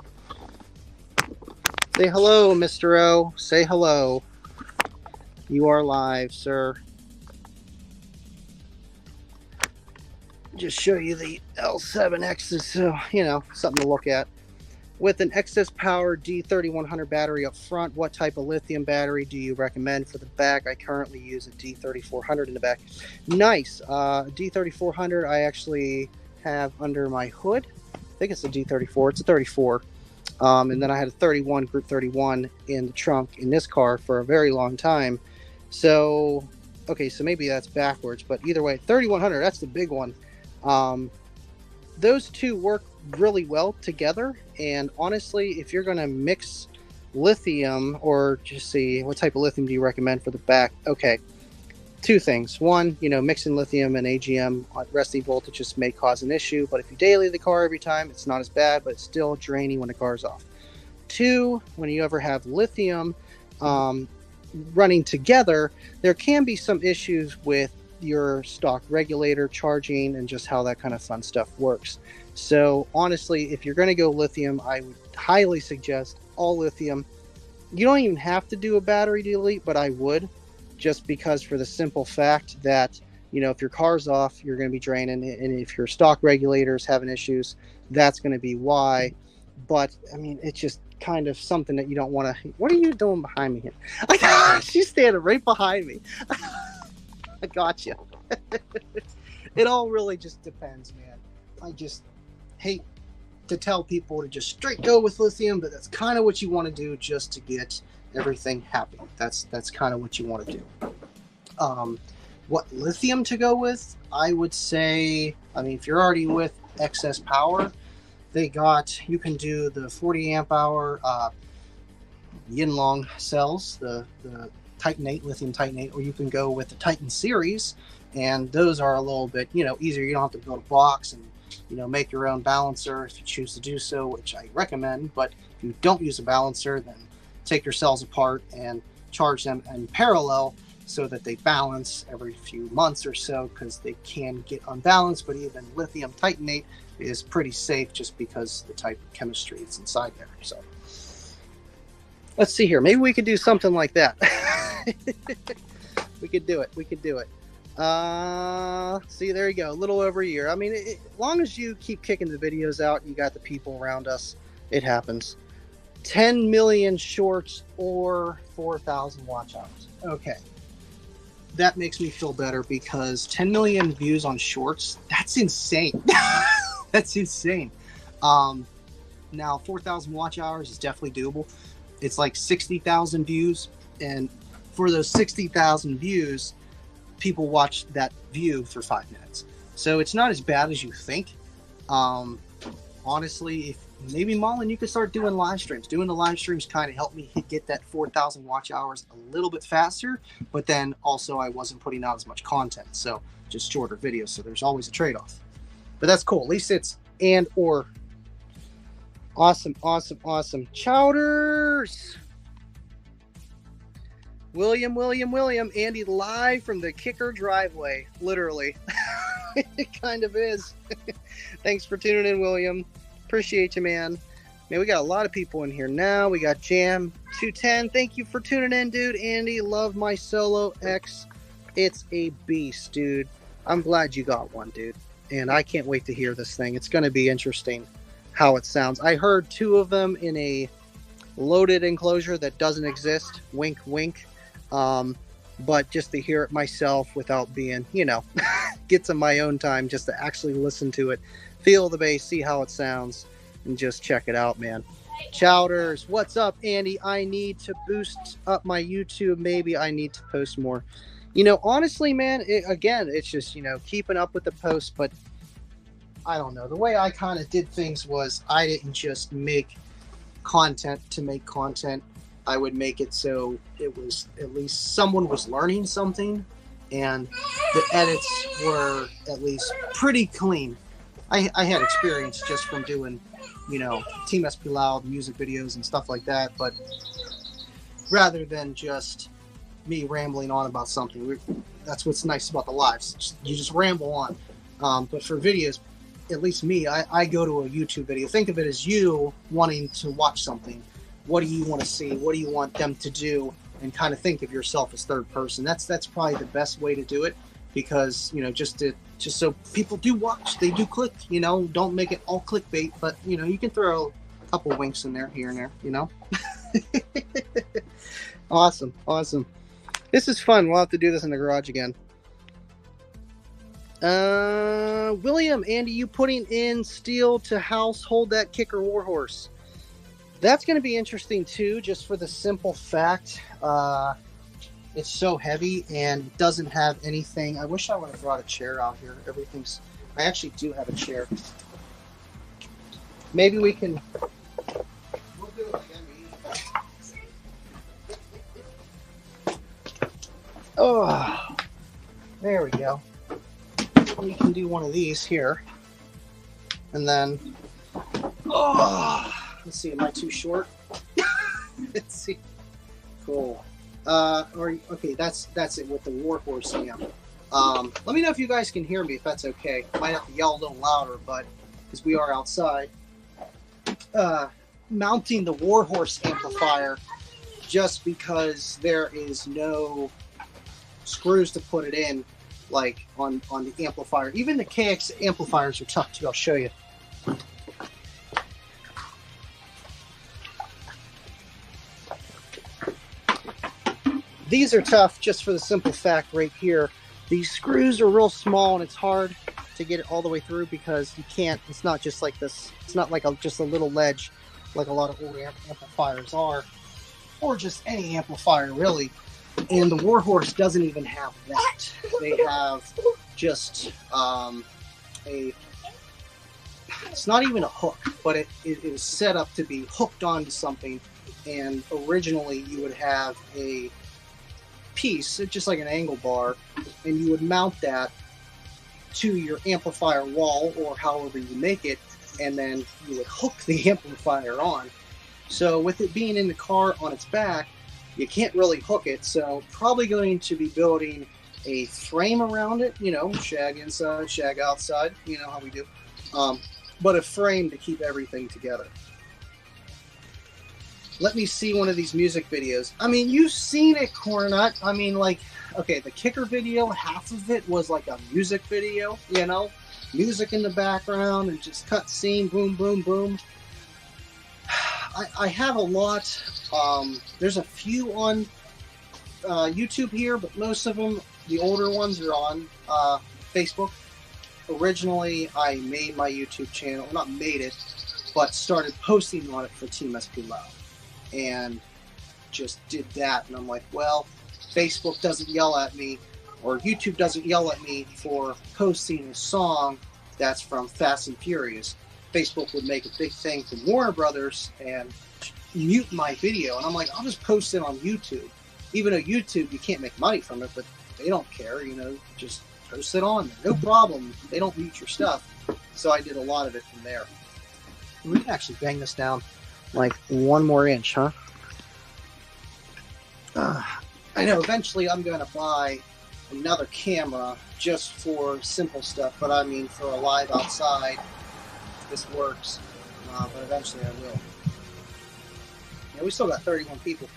Say hello, Mr. O. Say hello. You are live, sir. Just show you the L7X, so, something to look at. With an excess power D3100 battery up front, what type of lithium battery do you recommend for the back? I currently use a D3400 in the back. Nice. D3400 I actually have under my hood. I think it's a D34. It's a 34. And then I had a 31, Group 31 in the trunk in this car for a very long time. So, okay, so maybe that's backwards, but either way, 3100, that's the big one. Those two work really well together. And honestly, if you're going to mix lithium, or just see what type of lithium do you recommend for the back? Okay, two things. One, mixing lithium and AGM at resting voltages may cause an issue, but if you daily the car every time, it's not as bad, but it's still draining when the car's off. Two, when you ever have lithium running together, there can be some issues with your stock regulator charging and just how that kind of fun stuff works. So honestly, if you're going to go lithium, I would highly suggest all lithium. You don't even have to do a battery delete, but I would, just because for the simple fact that, if your car's off, you're going to be draining, and if your stock regulator is having issues, that's going to be why. But I mean, it's just kind of something that you don't want to. What are you doing behind me here? She's standing right behind me. I got you. It all really just depends, man. I just hate to tell people to just straight go with lithium, but that's kind of what you want to do just to get everything happy. That's kind of what you want to do. What lithium to go with? I would say, if you're already with excess power, you can do the 40 amp hour Yinlong cells, the Titanate, lithium Titanate, or you can go with the Titan series, and those are a little bit, easier. You don't have to build a box and, make your own balancer if you choose to do so, which I recommend. But if you don't use a balancer, then take your cells apart and charge them in parallel so that they balance every few months or so, because they can get unbalanced. But even lithium titanate is pretty safe just because the type of chemistry that's inside there. So let's see here. Maybe we could do something like that. We could do it. See, there you go. A little over a year. I mean, as long as you keep kicking the videos out, you got the people around us, it happens. 10 million shorts or 4,000 watch hours. Okay. That makes me feel better, because 10 million views on shorts, that's insane. That's insane. Now 4,000 watch hours is definitely doable. It's like 60,000 views, and for those 60,000 views, people watch that view for 5 minutes. So it's not as bad as you think. Honestly, if maybe Mullen, you could start doing live streams. Doing the live streams kind of helped me get that 4,000 watch hours a little bit faster, but then also I wasn't putting out as much content, so just shorter videos. So there's always a trade-off. But that's cool. At least it's and or. Awesome. Chowders. William. Andy live from the Kicker driveway. Literally. It kind of is. Thanks for tuning in, William. Appreciate you, man. Man, we got a lot of people in here now. We got Jam 210. Thank you for tuning in, dude. Andy, love my Solo X. It's a beast, dude. I'm glad you got one, dude. And I can't wait to hear this thing. It's going to be interesting how it sounds. I heard 2 of them in a loaded enclosure that doesn't exist. Wink, wink. But just to hear it myself without being, get some my own time just to actually listen to it, feel the bass, see how it sounds, and just check it out, man. Chowders, what's up, Andy? I need to boost up my YouTube. Maybe I need to post more. Honestly, man, it's just, keeping up with the posts, but I don't know. The way I kind of did things was I didn't just make content to make content. I would make it so it was at least someone was learning something, and the edits were at least pretty clean. I had experience just from doing, Team SP Loud music videos and stuff like that, but rather than just me rambling on about something, that's what's nice about the lives. You just ramble on. But for videos, at least me, I go to a YouTube video. Think of it as you wanting to watch something. What do you want to see? What do you want them to do? And kind of think of yourself as third person. That's probably the best way to do it, because just so people do watch, they do click. Don't make it all clickbait, but you can throw a couple winks in there, here and there. Awesome. This is fun. We'll have to do this in the garage again. William, Andy, you putting in steel to household that Kicker Warhorse? That's going to be interesting too, just for the simple fact it's so heavy and doesn't have anything. I wish I would have brought a chair out here. I actually do have a chair. Maybe we can. We'll do it again. Oh, there we go. We can do one of these here, and then. Let's see, am I too short? Let's see. Cool. Okay, that's it with the Warhorse amp. Let me know if you guys can hear me, if that's okay. I might have to yell a little louder, but because we are outside. Mounting the Warhorse amplifier, just because there is no screws to put it in, like on the amplifier. Even the KX amplifiers are tough too. I'll show you. These are tough just for the simple fact right here. These screws are real small, and it's hard to get it all the way through, because you can't, it's not just like this. It's not like just a little ledge like a lot of old amplifiers are, or just any amplifier really. And the Warhorse doesn't even have that. They have just it's not even a hook, but it is set up to be hooked onto something. And originally you would have a piece, just like an angle bar, and you would mount that to your amplifier wall or however you make it, and then you would hook the amplifier on. So with it being in the car on its back, you can't really hook it. So probably going to be building a frame around it, you know, shag inside, shag outside, you know how we do, but a frame to keep everything together. Let me see one of these music videos. I mean, you've seen it, Cornut. I mean, like, okay, the kicker video, half of it was like a music video, you know, music in the background and just cut scene, boom, boom, boom. I have a lot. There's a few on YouTube here, but most of them, the older ones, are on Facebook. Originally, I made my YouTube channel, not made it, but started posting on it for Team SP Loud. And just did that, and I'm like, well, Facebook doesn't yell at me, or YouTube doesn't yell at me for posting a song that's from Fast and Furious. Facebook would make a big thing from Warner Brothers and mute my video, and I'm like, I'll just post it on YouTube. Even though YouTube, you can't make money from it, but they don't care, you know, just post it on there. No problem. They don't mute your stuff. So I did a lot of it from there. We can actually bang this down like 1 more inch, huh? I know eventually I'm going to buy another camera just for simple stuff, but I mean for a live outside, this works, but eventually I will. Yeah, we still got 31 people.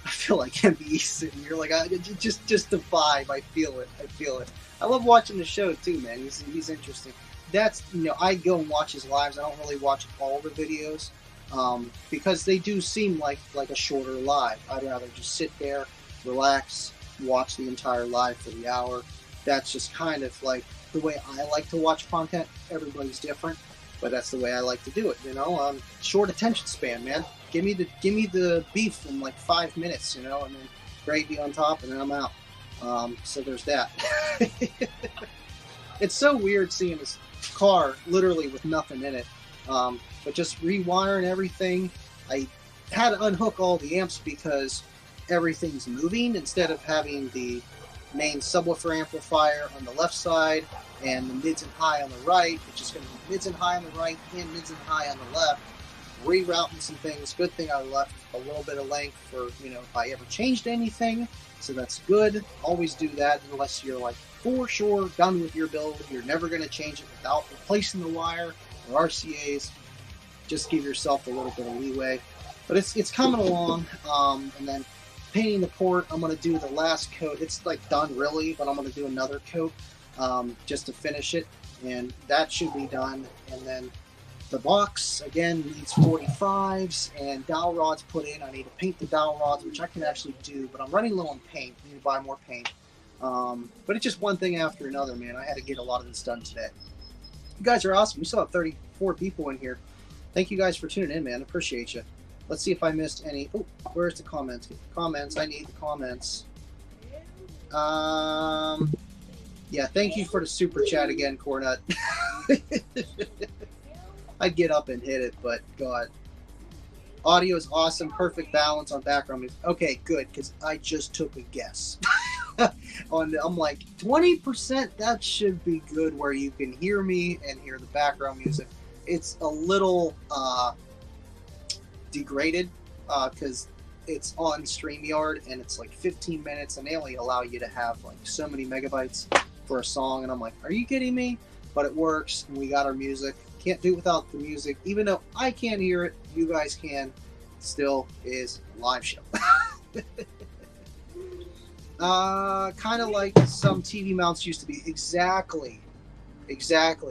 I feel like MBE sitting here, like, just the vibe. I feel it. I feel it. I love watching the show too, man. He's interesting. That's, you know, I go and watch his lives. I don't really watch all the videos because they do seem like a shorter live. I'd rather just sit there, relax, watch the entire live for the hour. That's just kind of like the way I like to watch content. Everybody's different, but that's the way I like to do it. You know, short attention span, man. Give me the beef in like 5 minutes, you know, and then gravy on top, and then I'm out. So there's that. It's so weird seeing this car literally with nothing in it, but just rewiring everything. I had to unhook all the amps because everything's moving. Instead of having the main subwoofer amplifier on the left side and the mids and high on the right, it's just going to be mids and high on the right and mids and high on the left. Rerouting some things. Good thing I left a little bit of length for, you know, if I ever changed anything. So that's good. Always do that unless you're like for sure done with your build. You're never going to change it without replacing the wire or RCAs. Just give yourself a little bit of leeway. But it's coming along. And then painting the port, I'm going to do the last coat. It's like done really, but I'm going to do another coat just to finish it. And that should be done. And then the box, again, needs 45s and dowel rods put in. I need to paint the dowel rods, which I can actually do, but I'm running low on paint. I need to buy more paint. But it's just one thing after another, man. I had to get a lot of this done today. You guys are awesome. We still have 34 people in here. Thank you guys for tuning in, man. Appreciate you. Let's see if I missed any. Oh, where's the comments? Comments. I need the comments. Yeah, thank you for the super chat again, Cornut. I'd get up and hit it, but God. Audio is awesome. Perfect balance on background music. Okay, good, because I just took a guess. I'm like, 20%, that should be good where you can hear me and hear the background music. It's a little degraded because it's on StreamYard and it's like 15 minutes and they only allow you to have like so many megabytes for a song. And I'm like, are you kidding me? But it works and we got our music. Can't do it without the music. Even though I can't hear it, you guys can. Still is a live show. Kind of like some TV mounts used to be. Exactly.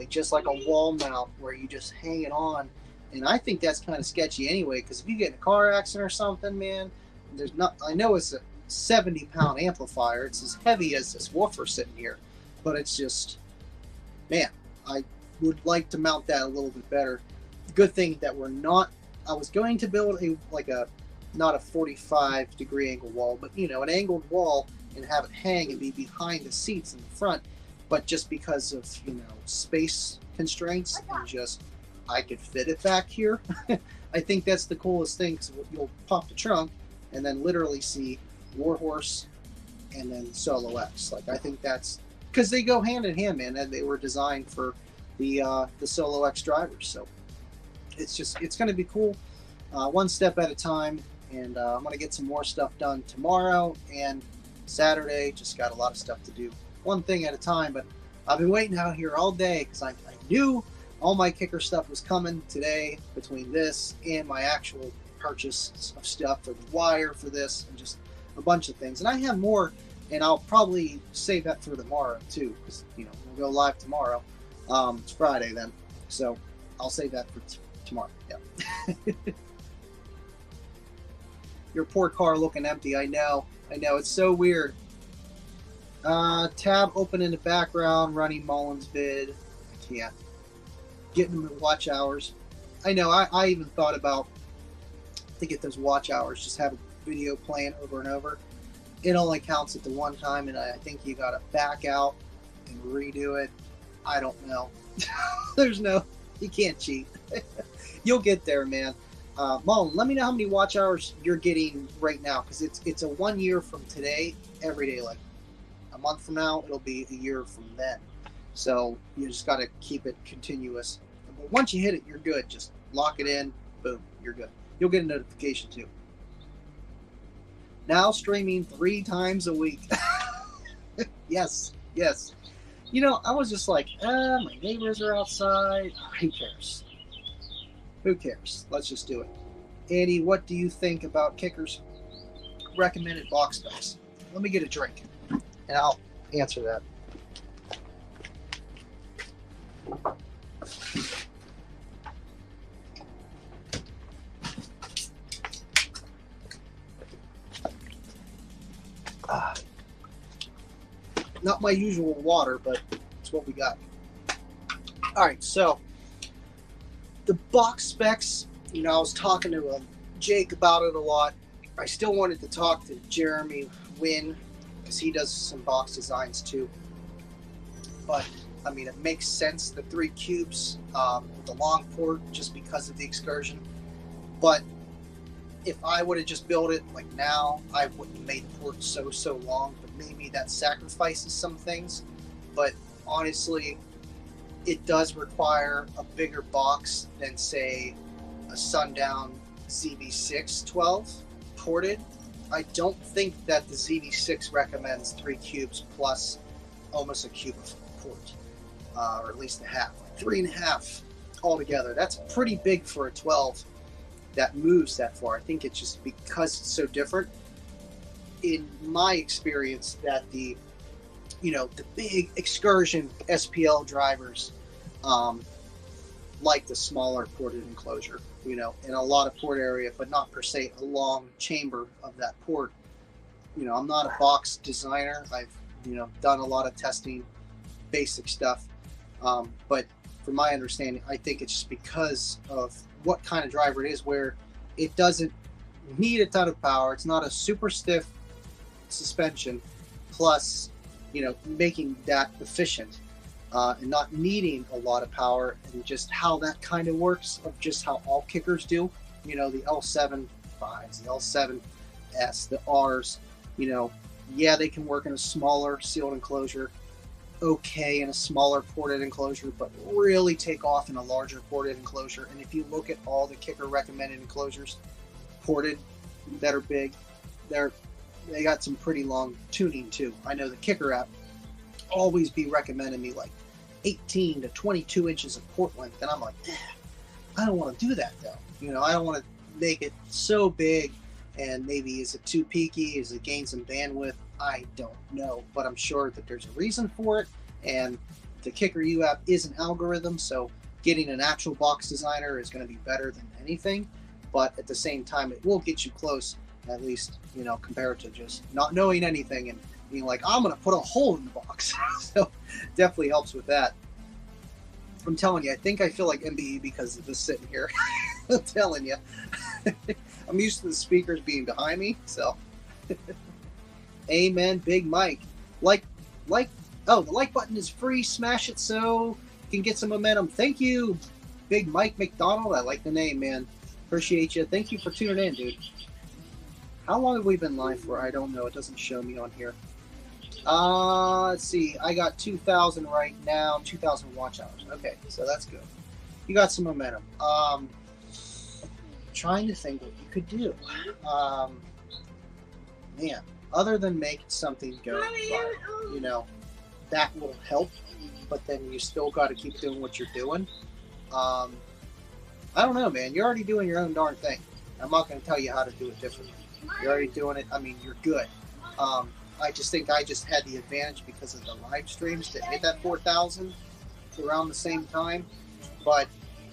Just like a wall mount where you just hang it on. And I think that's kind of sketchy anyway, because if you get in a car accident or something, man, there's not. I know it's a 70-pound amplifier. It's as heavy as this woofer sitting here, but it's just, man, I would like to mount that a little bit better. Good thing that we're not. I was going to build not a 45-degree angle wall, but you know, an angled wall and have it hang and be behind the seats in the front. But just because of, you know, space constraints and just I could fit it back here. I think that's the coolest thing, because you'll pop the trunk and then literally see Warhorse and then Solo X. Like, I think that's because they go hand in hand, man, and they were designed for the Solo X drivers. So it's going to be cool, one step at a time. And I'm going to get some more stuff done tomorrow and Saturday. Just got a lot of stuff to do, one thing at a time. But I've been waiting out here all day because I knew all my kicker stuff was coming today, between this and my actual purchase of stuff for the wire for this and just a bunch of things. And I have more, and I'll probably save that for tomorrow too, because we'll go live tomorrow. It's Friday then, so I'll save that for tomorrow. Yeah. Your poor car looking empty. I know. It's so weird. Tab open in the background, running Mullins vid. Yeah. Getting them at watch hours. I know. I even thought about to get those watch hours, just have a video playing over and over. It only counts at the one time, and I think you got to back out and redo it. I don't know. You can't cheat. You'll get there, man. Mullen, let me know how many watch hours you're getting right now, because it's a 1 year from today, every day. Like a month from now, it'll be a year from then. So you just got to keep it continuous. But once you hit it, you're good. Just lock it in. Boom, you're good. You'll get a notification too. Now streaming 3 times a week. Yes. I was just like, my neighbors are outside. Who cares? Who cares? Let's just do it. Andy, what do you think about kickers? Recommended box specs. Let me get a drink, and I'll answer that. Not my usual water, but it's what we got. All right, so the box specs, I was talking to Jake about it a lot. I still wanted to talk to Jeremy Wynn, because he does some box designs too. But, it makes sense, the 3 cubes with the long port, just because of the excursion. But if I would have just built it like now, I wouldn't have made the port so long. But maybe that sacrifices some things. But honestly, it does require a bigger box than, say, a Sundown ZV6 12 ported. I don't think that the ZV6 recommends 3 cubes plus almost a cube of port, or at least a half, like 3.5 altogether. That's pretty big for a 12 that moves that far. I think it's just because it's so different. In my experience, that the big excursion SPL drivers like the smaller ported enclosure, in a lot of port area, but not per se a long chamber of that port. I'm not a box designer. I've, done a lot of testing, basic stuff. But from my understanding, I think it's just because of what kind of driver it is, where it doesn't need a ton of power. It's not a super stiff suspension, plus, making that efficient and not needing a lot of power, and just how that kind of works, of just how all kickers do. The L7X, the L7S, the Rs, they can work in a smaller sealed enclosure, okay, in a smaller ported enclosure, but really take off in a larger ported enclosure. And if you look at all the kicker recommended enclosures, ported, that are big, they got some pretty long tuning too. I know the Kicker app always be recommending me like 18 to 22 inches of port length, and I'm like, I don't want to do that though. I don't want to make it so big, and maybe is it too peaky? Is it gain some bandwidth? I don't know, but I'm sure that there's a reason for it. And the Kicker U app is an algorithm, so getting an actual box designer is going to be better than anything. But at the same time, it will get you close, at least, compared to just not knowing anything and being like, I'm going to put a hole in the box. So definitely helps with that. I'm telling you, I think I feel like MBE because of this sitting here. I'm telling you. I'm used to the speakers being behind me, so. Amen, Big Mike. The like button is free. Smash it so you can get some momentum. Thank you. Big Mike McDonald, I like the name, man. Appreciate you. Thank you for tuning in, dude. How long have we been live for? I don't know. It doesn't show me on here. Let's see. I got 2,000 right now. 2,000 watch hours. Okay, so that's good. You got some momentum. Trying to think what you could do. Man, other than make something go viral, you know, that will help. But then you still got to keep doing what you're doing. I don't know, man. You're already doing your own darn thing. I'm not going to tell you how to do it differently. You're already doing it. I mean, you're good. I just think I just had the advantage because of the live streams to hit that 4,000 around the same time. But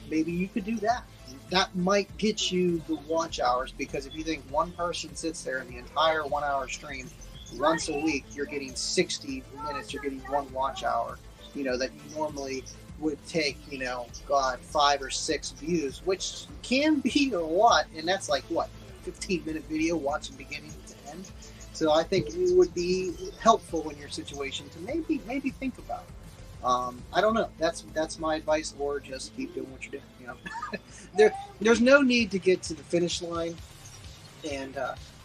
maybe you could do that. That might get you the watch hours, because if you think one person sits there in the entire 1 hour stream once a week, you're getting 60 minutes, you're getting 1 watch hour, you know, that you normally would take, you know, 5 or 6 views, which can be a lot. And that's like, what, 15-minute video watching beginning to end. So I think it would be helpful in your situation to maybe think about it. I don't know. That's my advice, or just keep doing what you're doing. You know, there's no need to get to the finish line. And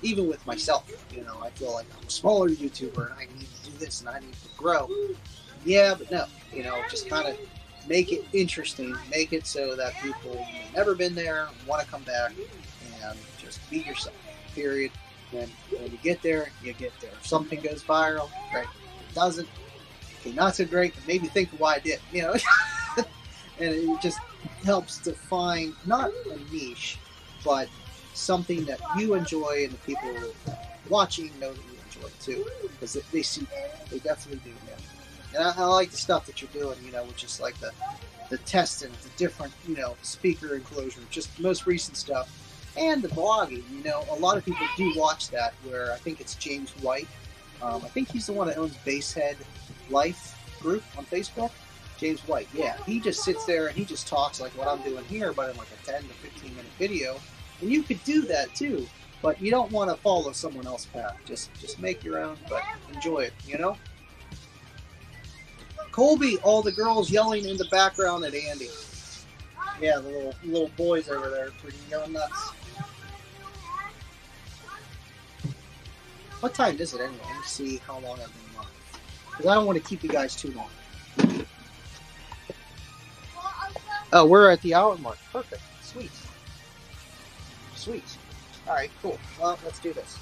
even with myself, you know, I feel like I'm a smaller YouTuber and I need to do this and I need to grow. Yeah, but no, you know, just kind of make it interesting, make it so that people who've never been there want to come back, and just be yourself. Period. And when you get there, you get there. If something goes viral, great. If it doesn't, okay, not so great, but maybe think of why I did, you know. And it just helps to find not a niche, but something that you enjoy and the people watching know that you enjoy too, because they see that. They definitely do, man. And I like the stuff that you're doing, you know, which is like the testing, the different, you know, speaker enclosure, just the most recent stuff, and the blogging. You know, a lot of people do watch that, where I think it's James White. I think he's the one that owns Basehead Life Group on Facebook. James White, yeah. He just sits there and he just talks like what I'm doing here, but in like a 10 to 15 minute video. And you could do that too, but you don't want to follow someone else's path. Just make your own, but enjoy it, you know? Colby, all the girls yelling in the background at Andy. Yeah, the little boys over there freaking going nuts. What time is it anyway? Let me see how long I've been on. Because I don't want to keep you guys too long. Oh, we're at the hour mark. Perfect. Sweet. Sweet. All right, cool. Well, let's do this.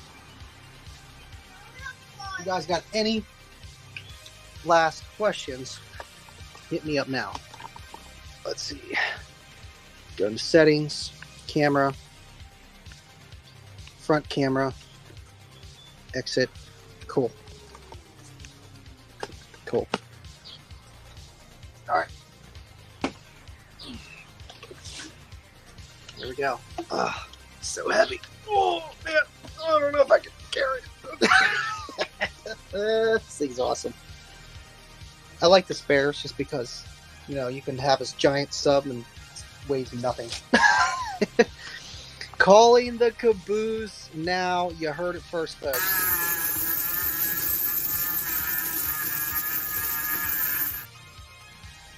You guys got any last questions? Hit me up now. Let's see. Go to settings, camera, front camera, exit. Cool. Cool. All right. There we go. So heavy. Oh, man. I don't know if I can carry it. This thing's awesome. I like the spares just because, you know, you can have this giant sub and it weighs nothing. Calling the caboose now. You heard it first, folks.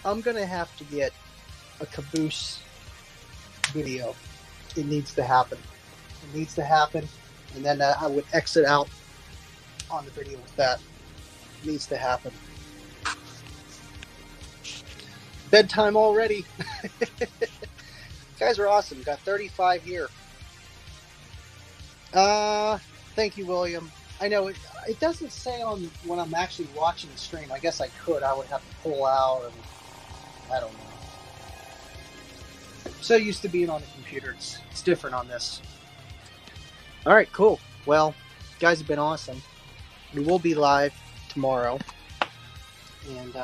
I'm going to have to get a caboose video. It needs to happen. It needs to happen. And then I would exit out on the video with that. It needs to happen. Bedtime already. Guys are awesome. Got 35 here. Thank you, William. I know it doesn't say on when I'm actually watching the stream. I guess I could. I would have to pull out, and I don't know. So used to being on the computer. It's different on this. All right, cool. Well, you guys have been awesome. We will be live tomorrow. And,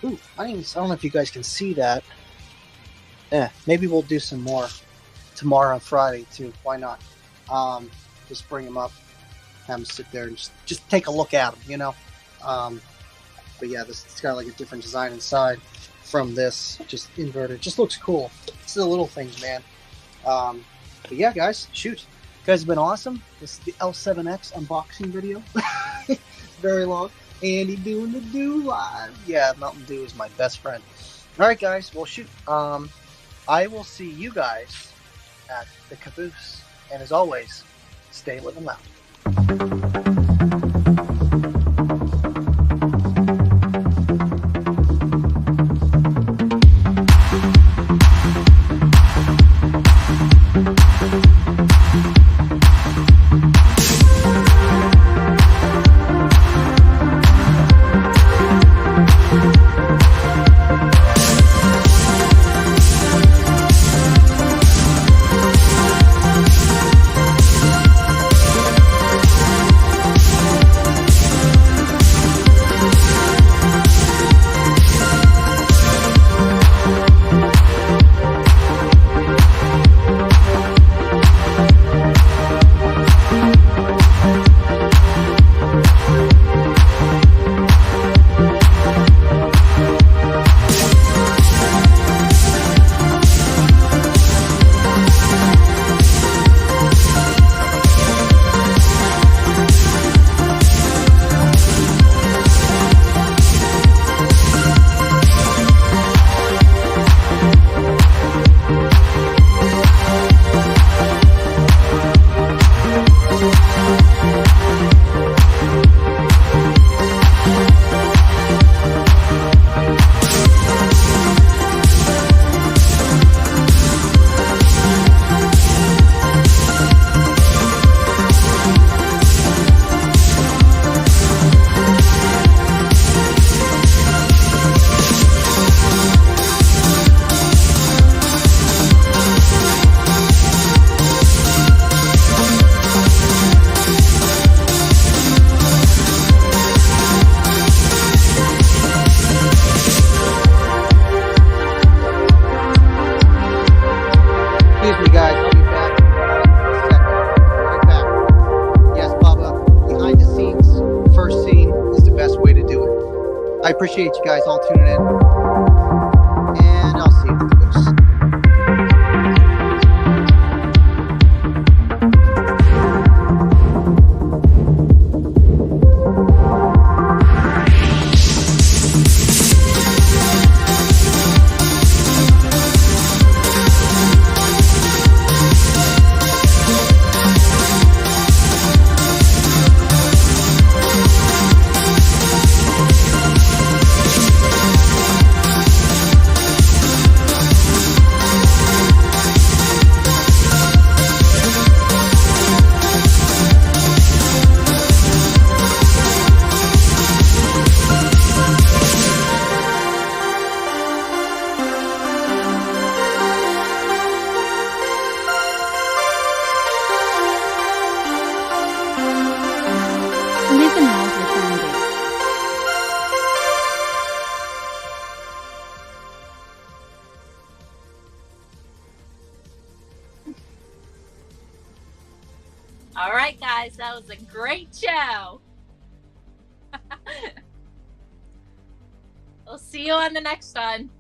ooh, I don't know if you guys can see that. Maybe we'll do some more tomorrow on Friday, too. Why not? Just bring them up. Have them sit there and just take a look at them, you know? But yeah, it's got like a different design inside from this. Just inverted. Just looks cool. It's the little things, man. But yeah, guys, shoot. You guys have been awesome. This is the L7X unboxing video. It's very long. Andy doing the Dew live. Yeah, Mountain Dew is my best friend. All right, guys. Well, shoot. I will see you guys at the caboose. And as always, stay living loud. Excuse me, guys. I'll be back in a second. Right back. Yes, Bubba. Behind the scenes, first scene is the best way to do it. I appreciate you guys all tuning in. And I'll see you at the caboose. Living Loud with Andy. All right, guys, that was a great show. We'll see you on the next one.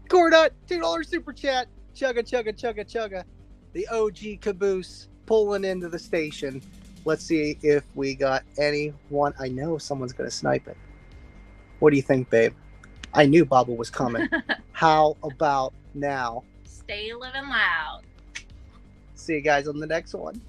Cornut, $2 super chat. Chugga, chugga, chugga, chugga. The OG caboose pulling into the station. Let's see if we got anyone. I know someone's going to snipe it. What do you think, babe? I knew Bubba was coming. How about now? Stay living loud. See you guys on the next one.